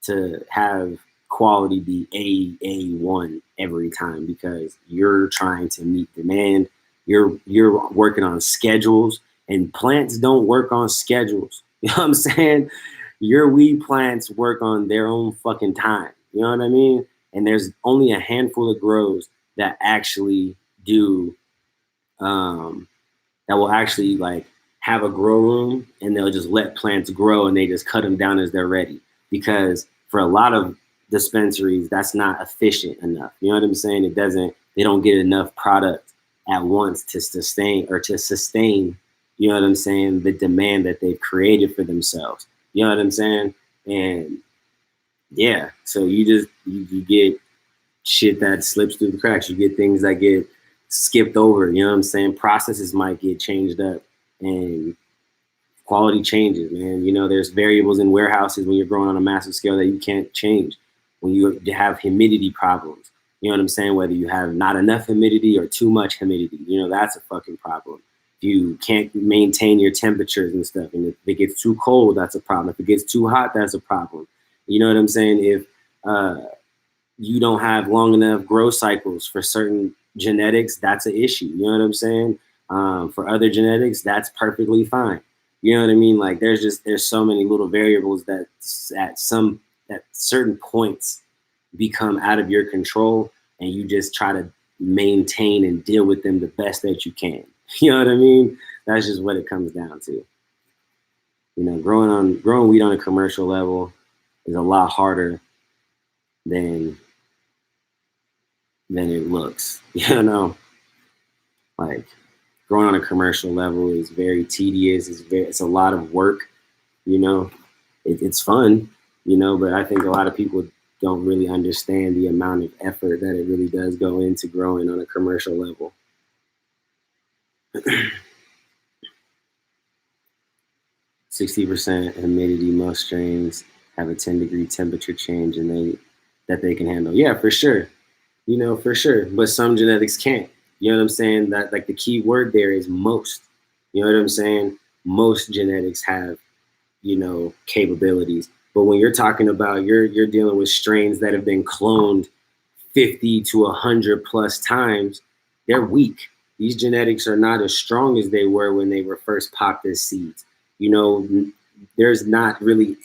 to have quality be A1 every time because you're trying to meet demand. You're working on schedules, and plants don't work on schedules. You know what I'm saying? Your weed plants work on their own fucking time. You know what I mean? And there's only a handful of grows that actually do that will actually like have a grow room and they'll just let plants grow and they just cut them down as they're ready. Because for a lot of dispensaries, that's not efficient enough. You know what I'm saying? They don't get enough product at once to sustain, you know what I'm saying, the demand that they've created for themselves. You know what I'm saying? And yeah, so you get shit that slips through the cracks. You get things that get skipped over. You know what I'm saying? Processes might get changed up and quality changes, man. You know, there's variables in warehouses when you're growing on a massive scale that you can't change. When you have humidity problems, you know what I'm saying? Whether you have not enough humidity or too much humidity, you know, that's a fucking problem. If you can't maintain your temperatures and stuff, and if it gets too cold, that's a problem. If it gets too hot, that's a problem. You know what I'm saying? If you don't have long enough grow cycles for certain genetics, that's an issue. You know what I'm saying? For other genetics, that's perfectly fine. You know what I mean? Like there's so many little variables that at certain points become out of your control, and you just try to maintain and deal with them the best that you can. You know what I mean? That's just what it comes down to. You know, growing weed on a commercial level is a lot harder than it looks. You know, like growing on a commercial level is very tedious. It's a lot of work. You know, it's fun. You know, but I think a lot of people don't really understand the amount of effort that it really does go into growing on a commercial level. 60% humidity. Most strains have a 10-degree temperature change, and they can handle. Yeah, for sure. You know, for sure. But some genetics can't. You know what I'm saying? That like the key word there is most. You know what I'm saying? Most genetics have, you know, capabilities. But when you're talking about you're dealing with strains that have been cloned 50 to 100 plus times, they're weak. These genetics are not as strong as they were when they were first popped as seeds. You know, there's not really,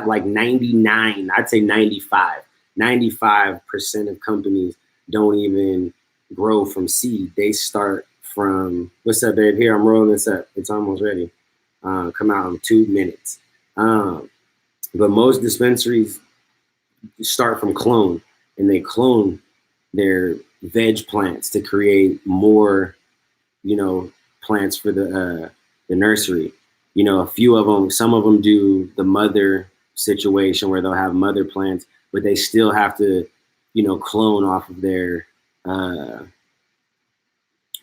like 99, I'd say 95% of companies don't even grow from seed. They start from, what's up, babe? Here, I'm rolling this up. It's almost ready. Come out in 2 minutes. But most dispensaries start from clone, and they clone their veg plants to create more, you know, plants for the nursery. You know, a few of them, some of them do the mother situation where they'll have mother plants, but they still have to, clone off of their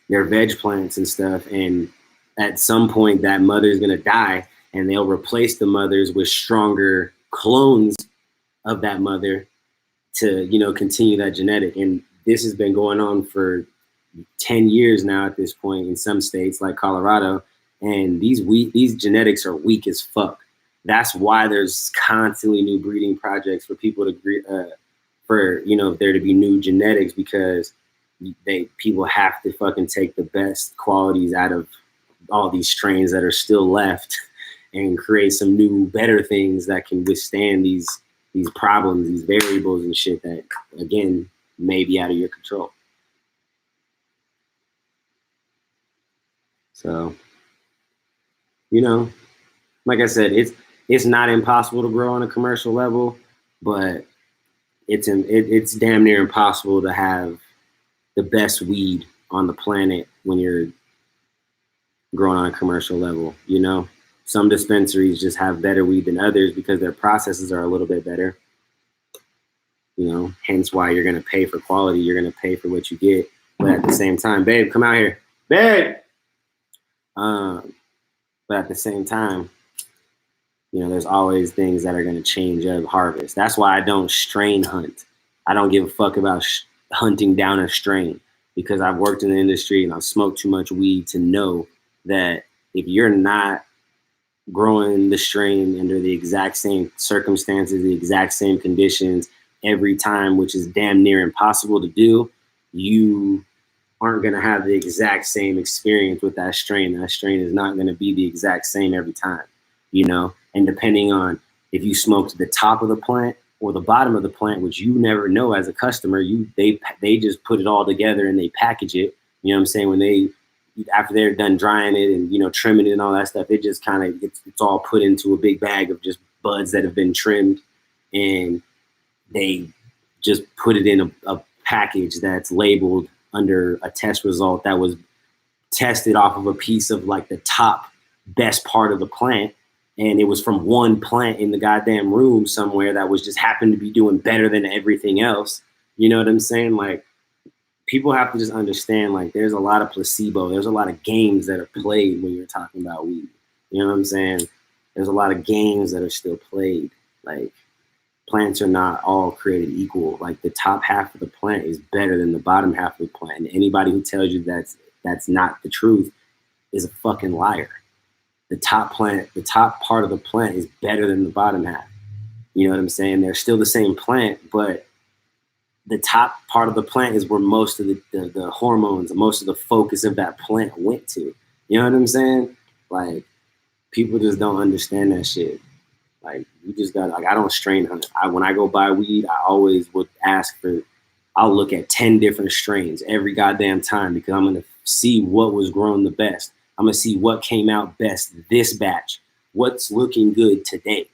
veg plants and stuff. And at some point, that mother is going to die, and they'll replace the mothers with stronger clones of that mother to, continue that genetic. And this has been going on for 10 years now at this point in some states like Colorado. And these genetics are weak as fuck. That's why there's constantly new breeding projects for people to there to be new genetics, because people have to fucking take the best qualities out of all these strains that are still left and create some new, better things that can withstand these problems, these variables and shit that, again, may be out of your control. So, like I said, it's not impossible to grow on a commercial level, but it's damn near impossible to have the best weed on the planet when you're growing on a commercial level. Some dispensaries just have better weed than others because their processes are a little bit better. Hence why you're going to pay for quality. You're going to pay for what you get. But at the same time, babe, come out here. Babe! But at the same time, there's always things that are going to change of harvest. That's why I don't strain hunt. I don't give a fuck about hunting down a strain, because I've worked in the industry and I've smoked too much weed to know that if you're not growing the strain under the exact same circumstances, the exact same conditions every time, which is damn near impossible to do, you aren't going to have the exact same experience with that strain. That strain is not going to be the exact same every time, and depending on if you smoked the top of the plant or the bottom of the plant, which you never know as a customer, they just put it all together and they package it. You know what I'm saying? When after they're done drying it and, trimming it and all that stuff, it just kind of, it's all put into a big bag of just buds that have been trimmed, and they just put it in a package that's labeled under a test result that was tested off of a piece of like the top best part of the plant. And it was from one plant in the goddamn room somewhere that was just happened to be doing better than everything else. You know what I'm saying? Like, people have to just understand, like, there's a lot of placebo. There's a lot of games that are played when you're talking about weed. You know what I'm saying? There's a lot of games that are still played. Like, plants are not all created equal. Like, the top half of the plant is better than the bottom half of the plant. And anybody who tells you that's not the truth is a fucking liar. The top part of the plant is better than the bottom half. You know what I'm saying? They're still the same plant, but the top part of the plant is where most of the hormones, most of the focus of that plant went to. You know what I'm saying? Like, people just don't understand that shit. Like, you just got, like, I don't strain hunt. When I go buy weed, I always would I'll look at 10 different strains every goddamn time, because I'm going to see what was grown the best. I'm going to see what came out best this batch. What's looking good today.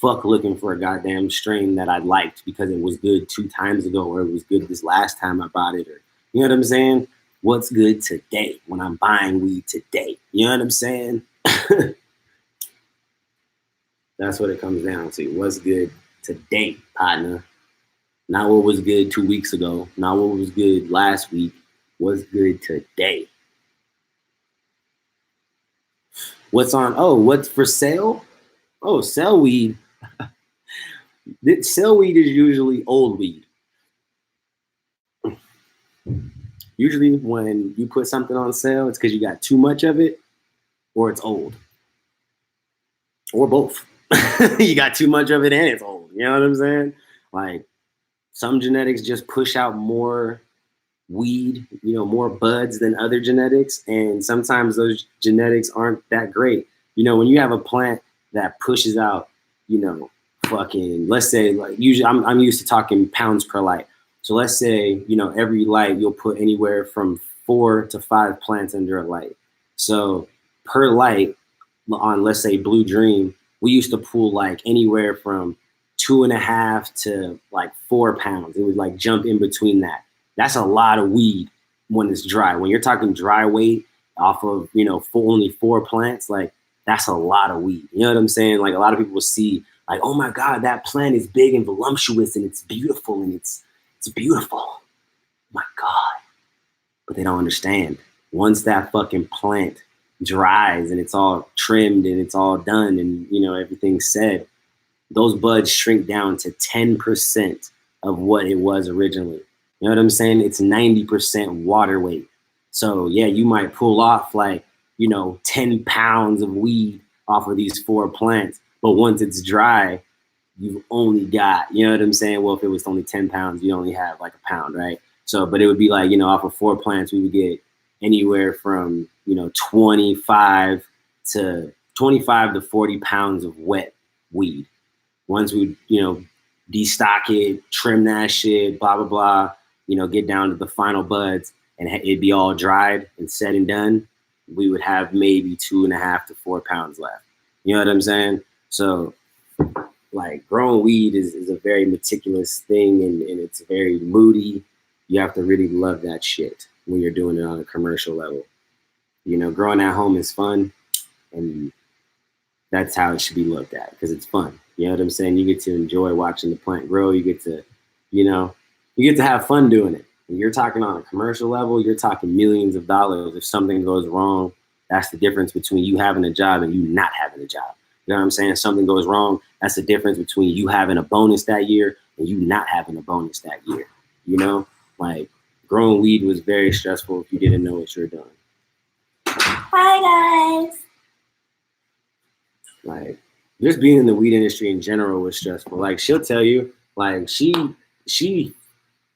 Fuck looking for a goddamn strain that I liked because it was good 2 times ago, or it was good this last time I bought it, or, you know what I'm saying? What's good today when I'm buying weed today? You know what I'm saying? That's what it comes down to. What's good today, partner? Not what was good 2 weeks ago. Not what was good last week. What's good today? What's for sale? Oh, sell weed. Sell weed is usually old weed. Usually when you put something on sale, it's because you got too much of it, or it's old. Or both. You got too much of it and it's old. You know what I'm saying? Like, some genetics just push out more weed, more buds than other genetics. And sometimes those genetics aren't that great. When you have a plant that pushes out, fucking, let's say, like, usually I'm used to talking pounds per light. So let's say, every light you'll put anywhere from 4 to 5 plants under a light. So per light on, let's say, Blue Dream, we used to pull like anywhere from 2.5 to like 4 pounds. It would like jump in between that. That's a lot of weed when it's dry. When you're talking dry weight off of, only 4 plants, like, that's a lot of weed. You know what I'm saying? Like, a lot of people will see Like, oh my God, that plant is big and voluptuous and it's beautiful and it's beautiful. Oh my God. But they don't understand. Once that fucking plant dries and it's all trimmed and it's all done and, you know, everything's said, those buds shrink down to 10% of what it was originally. You know what I'm saying? It's 90% water weight. So yeah, you might pull off like, you know, 10 pounds of weed off of these 4 plants. But once it's dry, you've only got, you know what I'm saying? Well, if it was only 10 pounds, you only have like a pound, right? So, but it would be like, you know, off of 4 plants, we would get anywhere from, you know, 25 to 40 pounds of wet weed. Once we, you know, destock it, trim that shit, blah, blah, blah, you know, get down to the final buds and it'd be all dried and said and done, we would have maybe 2.5 to 4 pounds left. You know what I'm saying? So like growing weed is a very meticulous thing and it's very moody. You have to really love that shit when you're doing it on a commercial level. You know, growing at home is fun and that's how it should be looked at because it's fun. You know what I'm saying? You get to enjoy watching the plant grow. You get to, you know, you get to have fun doing it. When you're talking on a commercial level, you're talking millions of dollars. If something goes wrong, that's the difference between you having a job and you not having a job. You know what I'm saying? If something goes wrong, that's the difference between you having a bonus that year and you not having a bonus that year. You know, like growing weed was very stressful if you didn't know what you're doing. Hi, guys. Like just being in the weed industry in general was stressful. Like she'll tell you, like she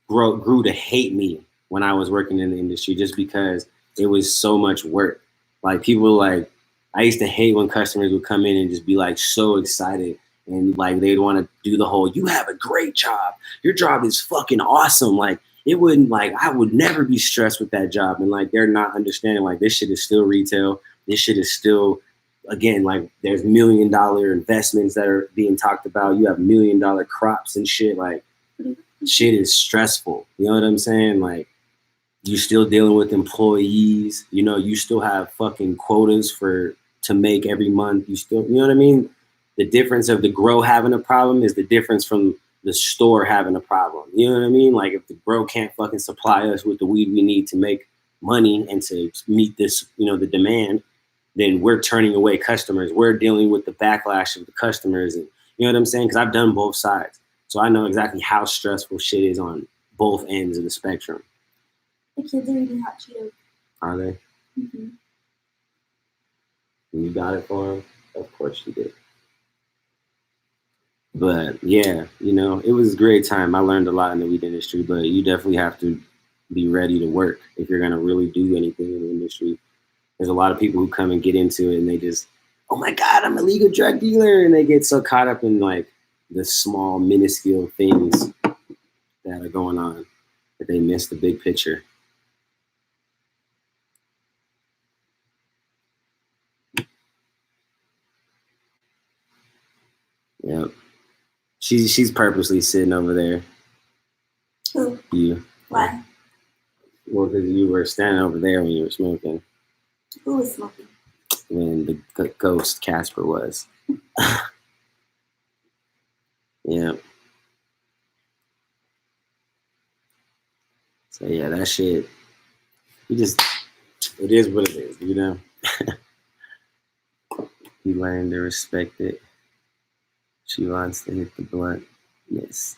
grew to hate me when I was working in the industry just because it was so much work. Like people like I used to hate when customers would come in and just be like so excited and like they'd want to do the whole, you have a great job. Your job is fucking awesome. Like it wouldn't like I would never be stressed with that job. And like they're not understanding like this shit is still retail. This shit is still again, like there's $1 million investments that are being talked about. You have $1 million crops and shit. Like shit is stressful. You know what I'm saying? Like you're still dealing with employees. You know, you still have fucking quotas to make every month. You still, you know what I mean? The difference of the grow having a problem is the difference from the store having a problem. You know what I mean? Like if the grow can't fucking supply us with the weed we need to make money and to meet this, you know, the demand, then we're turning away customers. We're dealing with the backlash of the customers. And you know what I'm saying? Because I've done both sides. So I know exactly how stressful shit is on both ends of the spectrum. The kids are eating hot Cheetos. Are they? Mm-hmm. And you got it for them? Of course you did. But yeah, you know, it was a great time. I learned a lot in the weed industry, but you definitely have to be ready to work if you're going to really do anything in the industry. There's a lot of people who come and get into it and they just, oh my God, I'm a legal drug dealer. And they get so caught up in like the small, minuscule things that are going on that they miss the big picture. Yep. She's purposely sitting over there. Who? You. Why? Well, because you were standing over there when you were smoking. Who was smoking? When the ghost Casper was. Yeah. So yeah, that shit. It is what it is, you know. You learn to respect it. She wants to hit the blunt. Yes.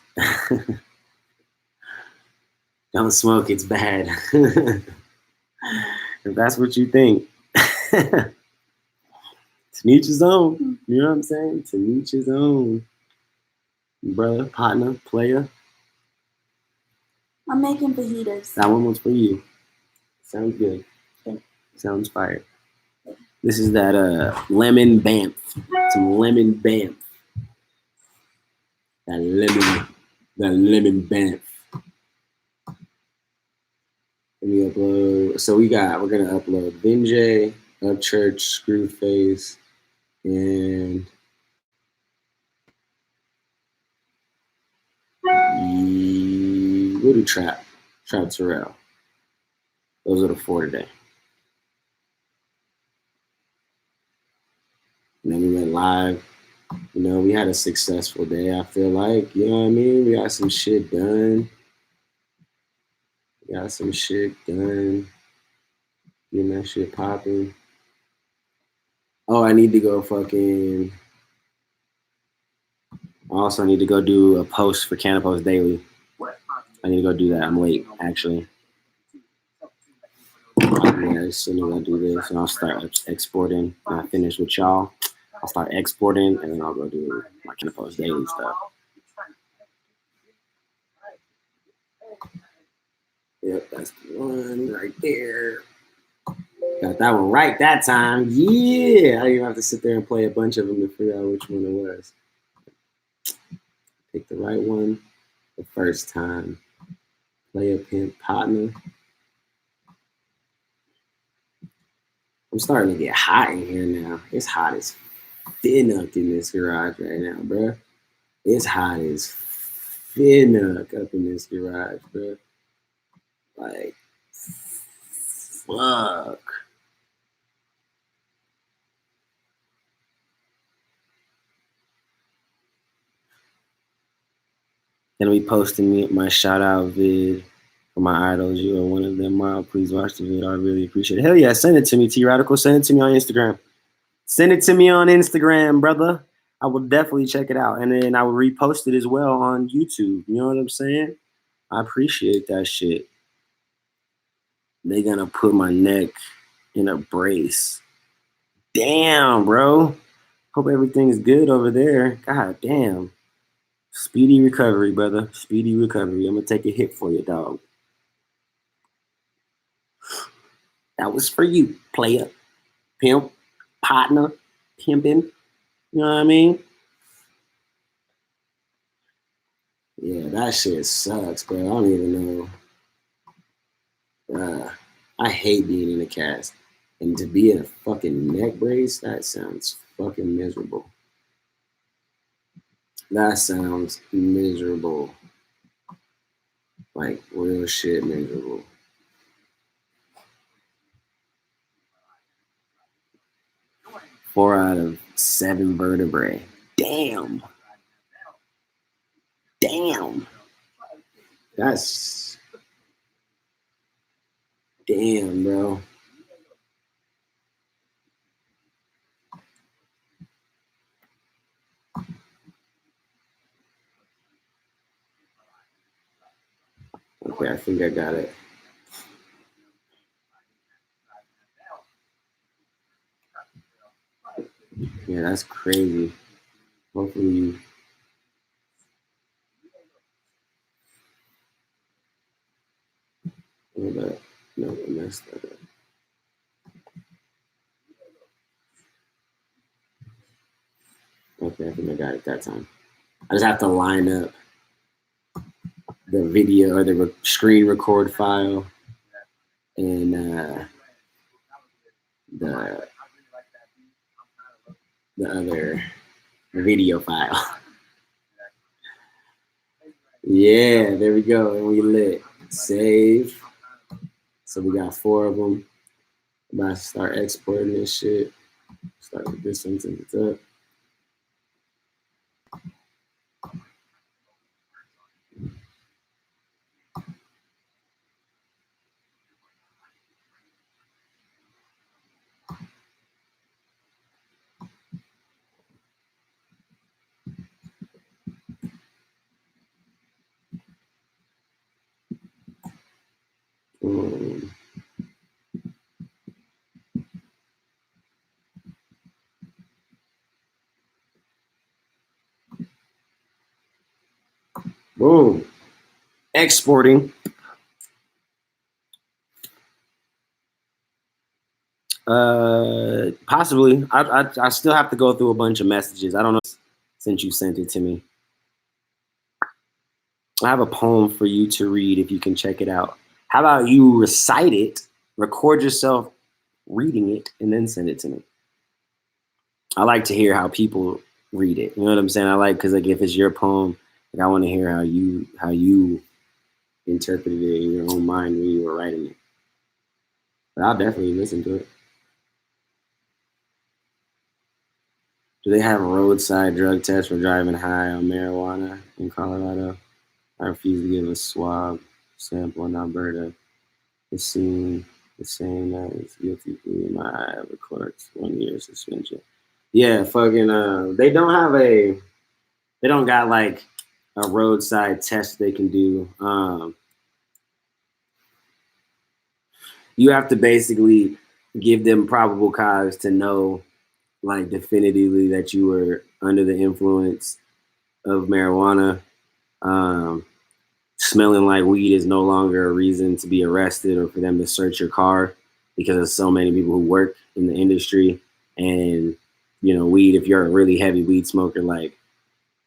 Don't smoke, it's bad. If that's what you think. To each his own. You know what I'm saying? To each his own. Brother, partner, player. I'm making fajitas. That one was for you. Sounds good. Okay. Sounds fire. This is that lemon bamf. Some lemon bamf. That lemon bamf. Let me upload. So we're gonna upload Vinjay, Upchurch, Screwface, and we'll do Trap Terrell. Those are the 4 today. And then we went live You know, we had a successful day, I feel like. You know what I mean? We got some shit done. Getting that shit popping. Oh, I need to go fucking. I also need to go do a post for Canopos Daily. I need to go do that. I'm late, actually. Yeah, as soon as I do this, and I'll start exporting. When I finish with y'all, I'll start exporting, and then I'll go do my Canopos Daily stuff. Yep, that's the one right there. Got that one right that time. Yeah, I didn't even have to sit there and play a bunch of them to figure out which one it was. Pick the right one the first time. Play a pimp partner. I'm starting to get hot in here now. It's hot as finnuck in this garage right now, bro. It's hot as finnuck up in this garage, bro. Like, fuck. Gonna be posting my shout out vid for my idols. You are one of them, Mile. Please watch the video. I really appreciate it. Hell yeah, send it to me, T Radical. Send it to me on Instagram. Send it to me on Instagram, brother. I will definitely check it out. And then I will repost it as well on YouTube. You know what I'm saying? I appreciate that shit. They gonna put my neck in a brace. Damn, bro. Hope everything's good over there. God damn. Speedy recovery, brother. Speedy recovery. I'm gonna take a hit for you, dog. That was for you, player, pimp, partner, pimping. You know what I mean? Yeah, that shit sucks, bro. I don't even know. I hate being in a cast. And to be in a fucking neck brace, that sounds fucking miserable. That sounds miserable. Like real shit miserable. 4 out of 7 vertebrae. Damn. That's damn, bro. Okay, I think I got it. Yeah, that's crazy. Hopefully you. No, I messed that up. Okay, I think I got it that time. I just have to line up the video or the screen record file and the other video file. Yeah, there we go. And we lit. Save. So we got 4 of them. I'm about to start exporting this shit. Start with this one since it's up. Boom. Exporting. Possibly. I still have to go through a bunch of messages. I don't know since you sent it to me. I have a poem for you to read if you can check it out. How about you recite it, record yourself reading it, and then send it to me? I like to hear how people read it. You know what I'm saying? I like because like if it's your poem, like I want to hear how you interpreted it in your own mind when you were writing it. But I'll definitely listen to it. Do they have roadside drug tests for driving high on marijuana in Colorado? I refuse to give a swab sample in Alberta. It seemed the same as guilty plea in my eye of the court's 1 year suspension. Yeah, fucking. They don't got like a roadside test they can do. You have to basically give them probable cause to know, like, definitively that you were under the influence of marijuana. Um, Smelling like weed is no longer a reason to be arrested or for them to search your car because there's so many people who work in the industry. And, weed, if you're a really heavy weed smoker, like,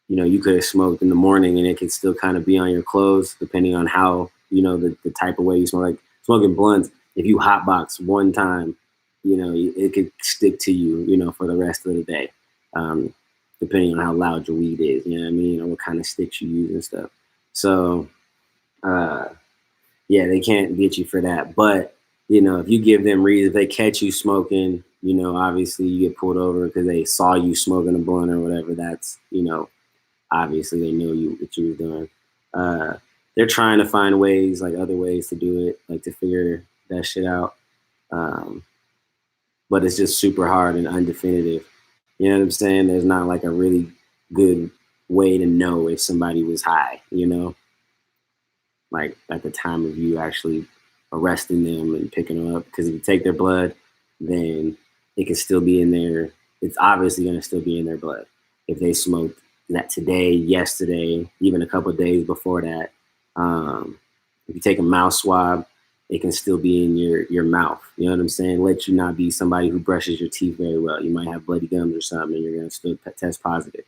you could have smoked in the morning and it could still kind of be on your clothes depending on how, the type of way you smoke. Like smoking blunts, if you hotbox one time, it could stick to you, for the rest of the day, depending on how loud your weed is, you know what I mean, or what kind of sticks you use and stuff. So, uh, yeah, they can't get you for that. But, if you give them reason, if they catch you smoking, obviously you get pulled over because they saw you smoking a blunt or whatever. That's, obviously they knew what you were doing. They're trying to find ways, like other ways to do it, like to figure that shit out. Um, but it's just super hard and undefinitive. You know what I'm saying? There's not like a really good way to know if somebody was high, like at the time of you actually arresting them and picking them up. Because if you take their blood, then it can still be in there. It's obviously going to still be in their blood if they smoked that today, yesterday, even a couple of days before that. If you take a mouth swab, it can still be in your mouth. You know what I'm saying? Let you not be somebody who brushes your teeth very well. You might have bloody gums or something, and you're going to still test positive.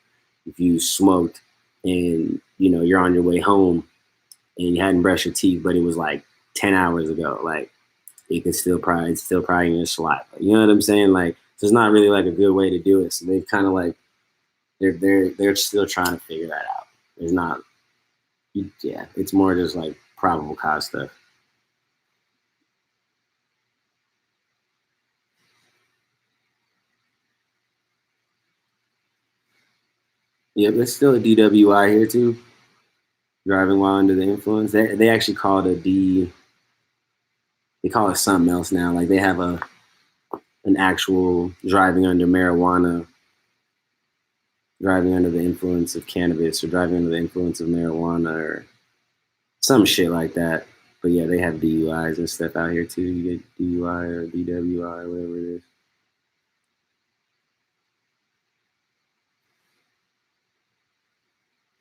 If you smoked and you're on your way home and you hadn't brushed your teeth, but it was like 10 hours ago, like it could it's still probably in your saliva. You know what I'm saying? Like, so it's not really like a good way to do it. So they've kind of like they're still trying to figure that out. There's not, yeah, it's more just like probable cause stuff. Yeah, there's still a DWI here too. Driving while under the influence. They actually call it they call it something else now. Like they have an actual driving under marijuana, driving under the influence of cannabis, or driving under the influence of marijuana, or some shit like that. But yeah, they have DUIs and stuff out here too. You get DUI or DWI, whatever it is.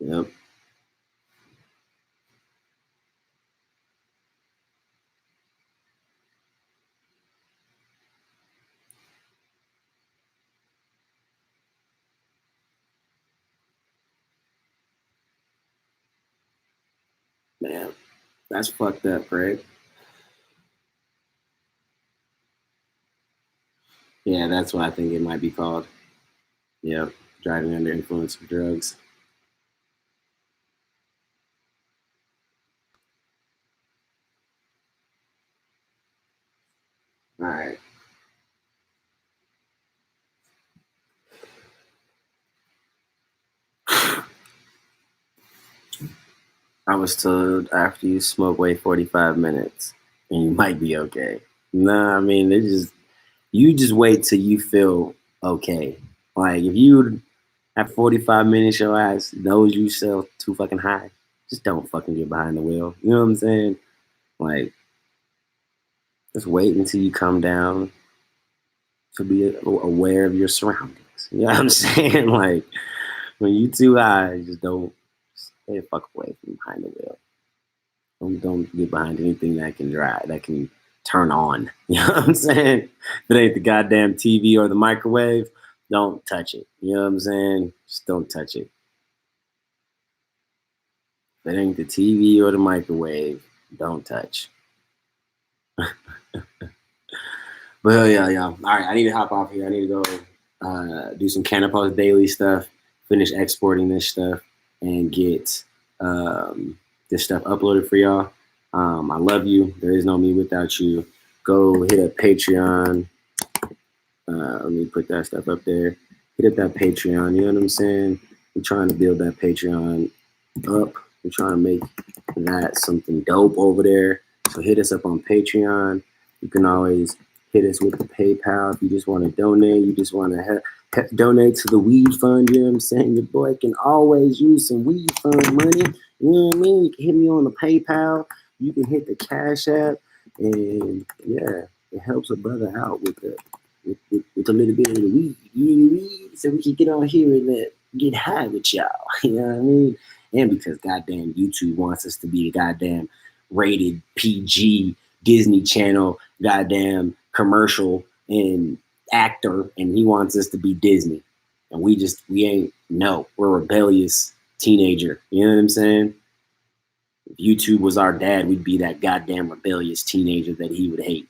Yep. Man, that's fucked up, right? Yeah, that's what I think it might be called. Yep. Driving under influence of drugs. All right. I was told after you smoke, wait 45 minutes and you might be okay. Nah, I mean, you just wait till you feel okay. Like, if you at 45 minutes, your ass knows you still too fucking high, just don't fucking get behind the wheel. You know what I'm saying? Like, just wait until you come down to be aware of your surroundings. You know what I'm saying? Like, when you too high, just don't stay the fuck away from behind the wheel. Don't get behind anything that can drive, that can turn on. You know what I'm saying? If it ain't the goddamn TV or the microwave, don't touch it. You know what I'm saying? Just don't touch it. If it ain't the TV or the microwave, don't touch. But yeah. All right, I need to hop off here. I need to go do some Canopus daily stuff, finish exporting this stuff, and get this stuff uploaded for y'all. I love you. There is no me without you. Go hit a Patreon. Let me put that stuff up there. hit up that Patreon. You know what I'm saying? We're trying to build that Patreon up. We're trying to make that something dope over there. So hit us up on Patreon. You can always hit us with the PayPal if you just want to donate. You just want to donate to the weed fund. You know what I'm saying? Your boy can always use some weed fund money. You know what I mean? You can hit me on the PayPal. You can hit the Cash App. And yeah, it helps a brother out with with a little bit of the weed, so we can get on here and get high with y'all. You know what I mean? And because goddamn YouTube wants us to be a goddamn rated PG Disney Channel goddamn commercial and actor, and he wants us to be Disney. And we ain't, no, we're a rebellious teenager. You know what I'm saying? If YouTube was our dad, we'd be that goddamn rebellious teenager that he would hate,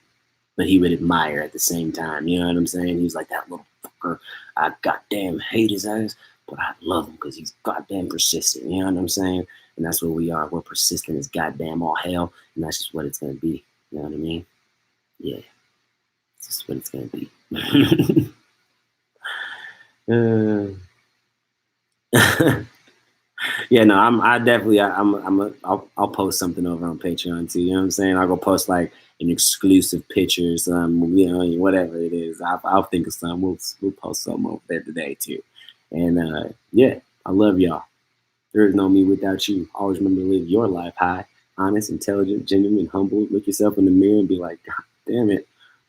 but he would admire at the same time. You know what I'm saying? He's like, that little fucker, I goddamn hate his ass, but I love him because he's goddamn persistent. You know what I'm saying? And that's what we are. We're persistent as goddamn all hell, and that's just what it's going to be. You know what I mean? Yeah. That's just what it's going to be. Yeah, no, I'll post something over on Patreon too. You know what I'm saying? I'll go post like an exclusive picture, you know, whatever it is. I'll think of something. We'll post something over there today too. And yeah, I love y'all. There is no me without you. Always remember to live your life high, honest, intelligent, genuine, humble. Look yourself in the mirror and be like, God damn it,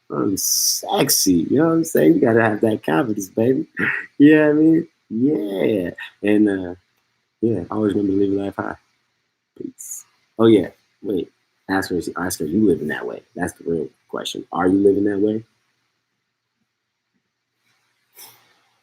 I'm sexy. You know what I'm saying? You gotta have that confidence, baby. You know what I mean? Yeah. And yeah, always remember to live your life high. Peace. Oh yeah, wait. Ask her, you living that way? That's the real question. Are you living that way?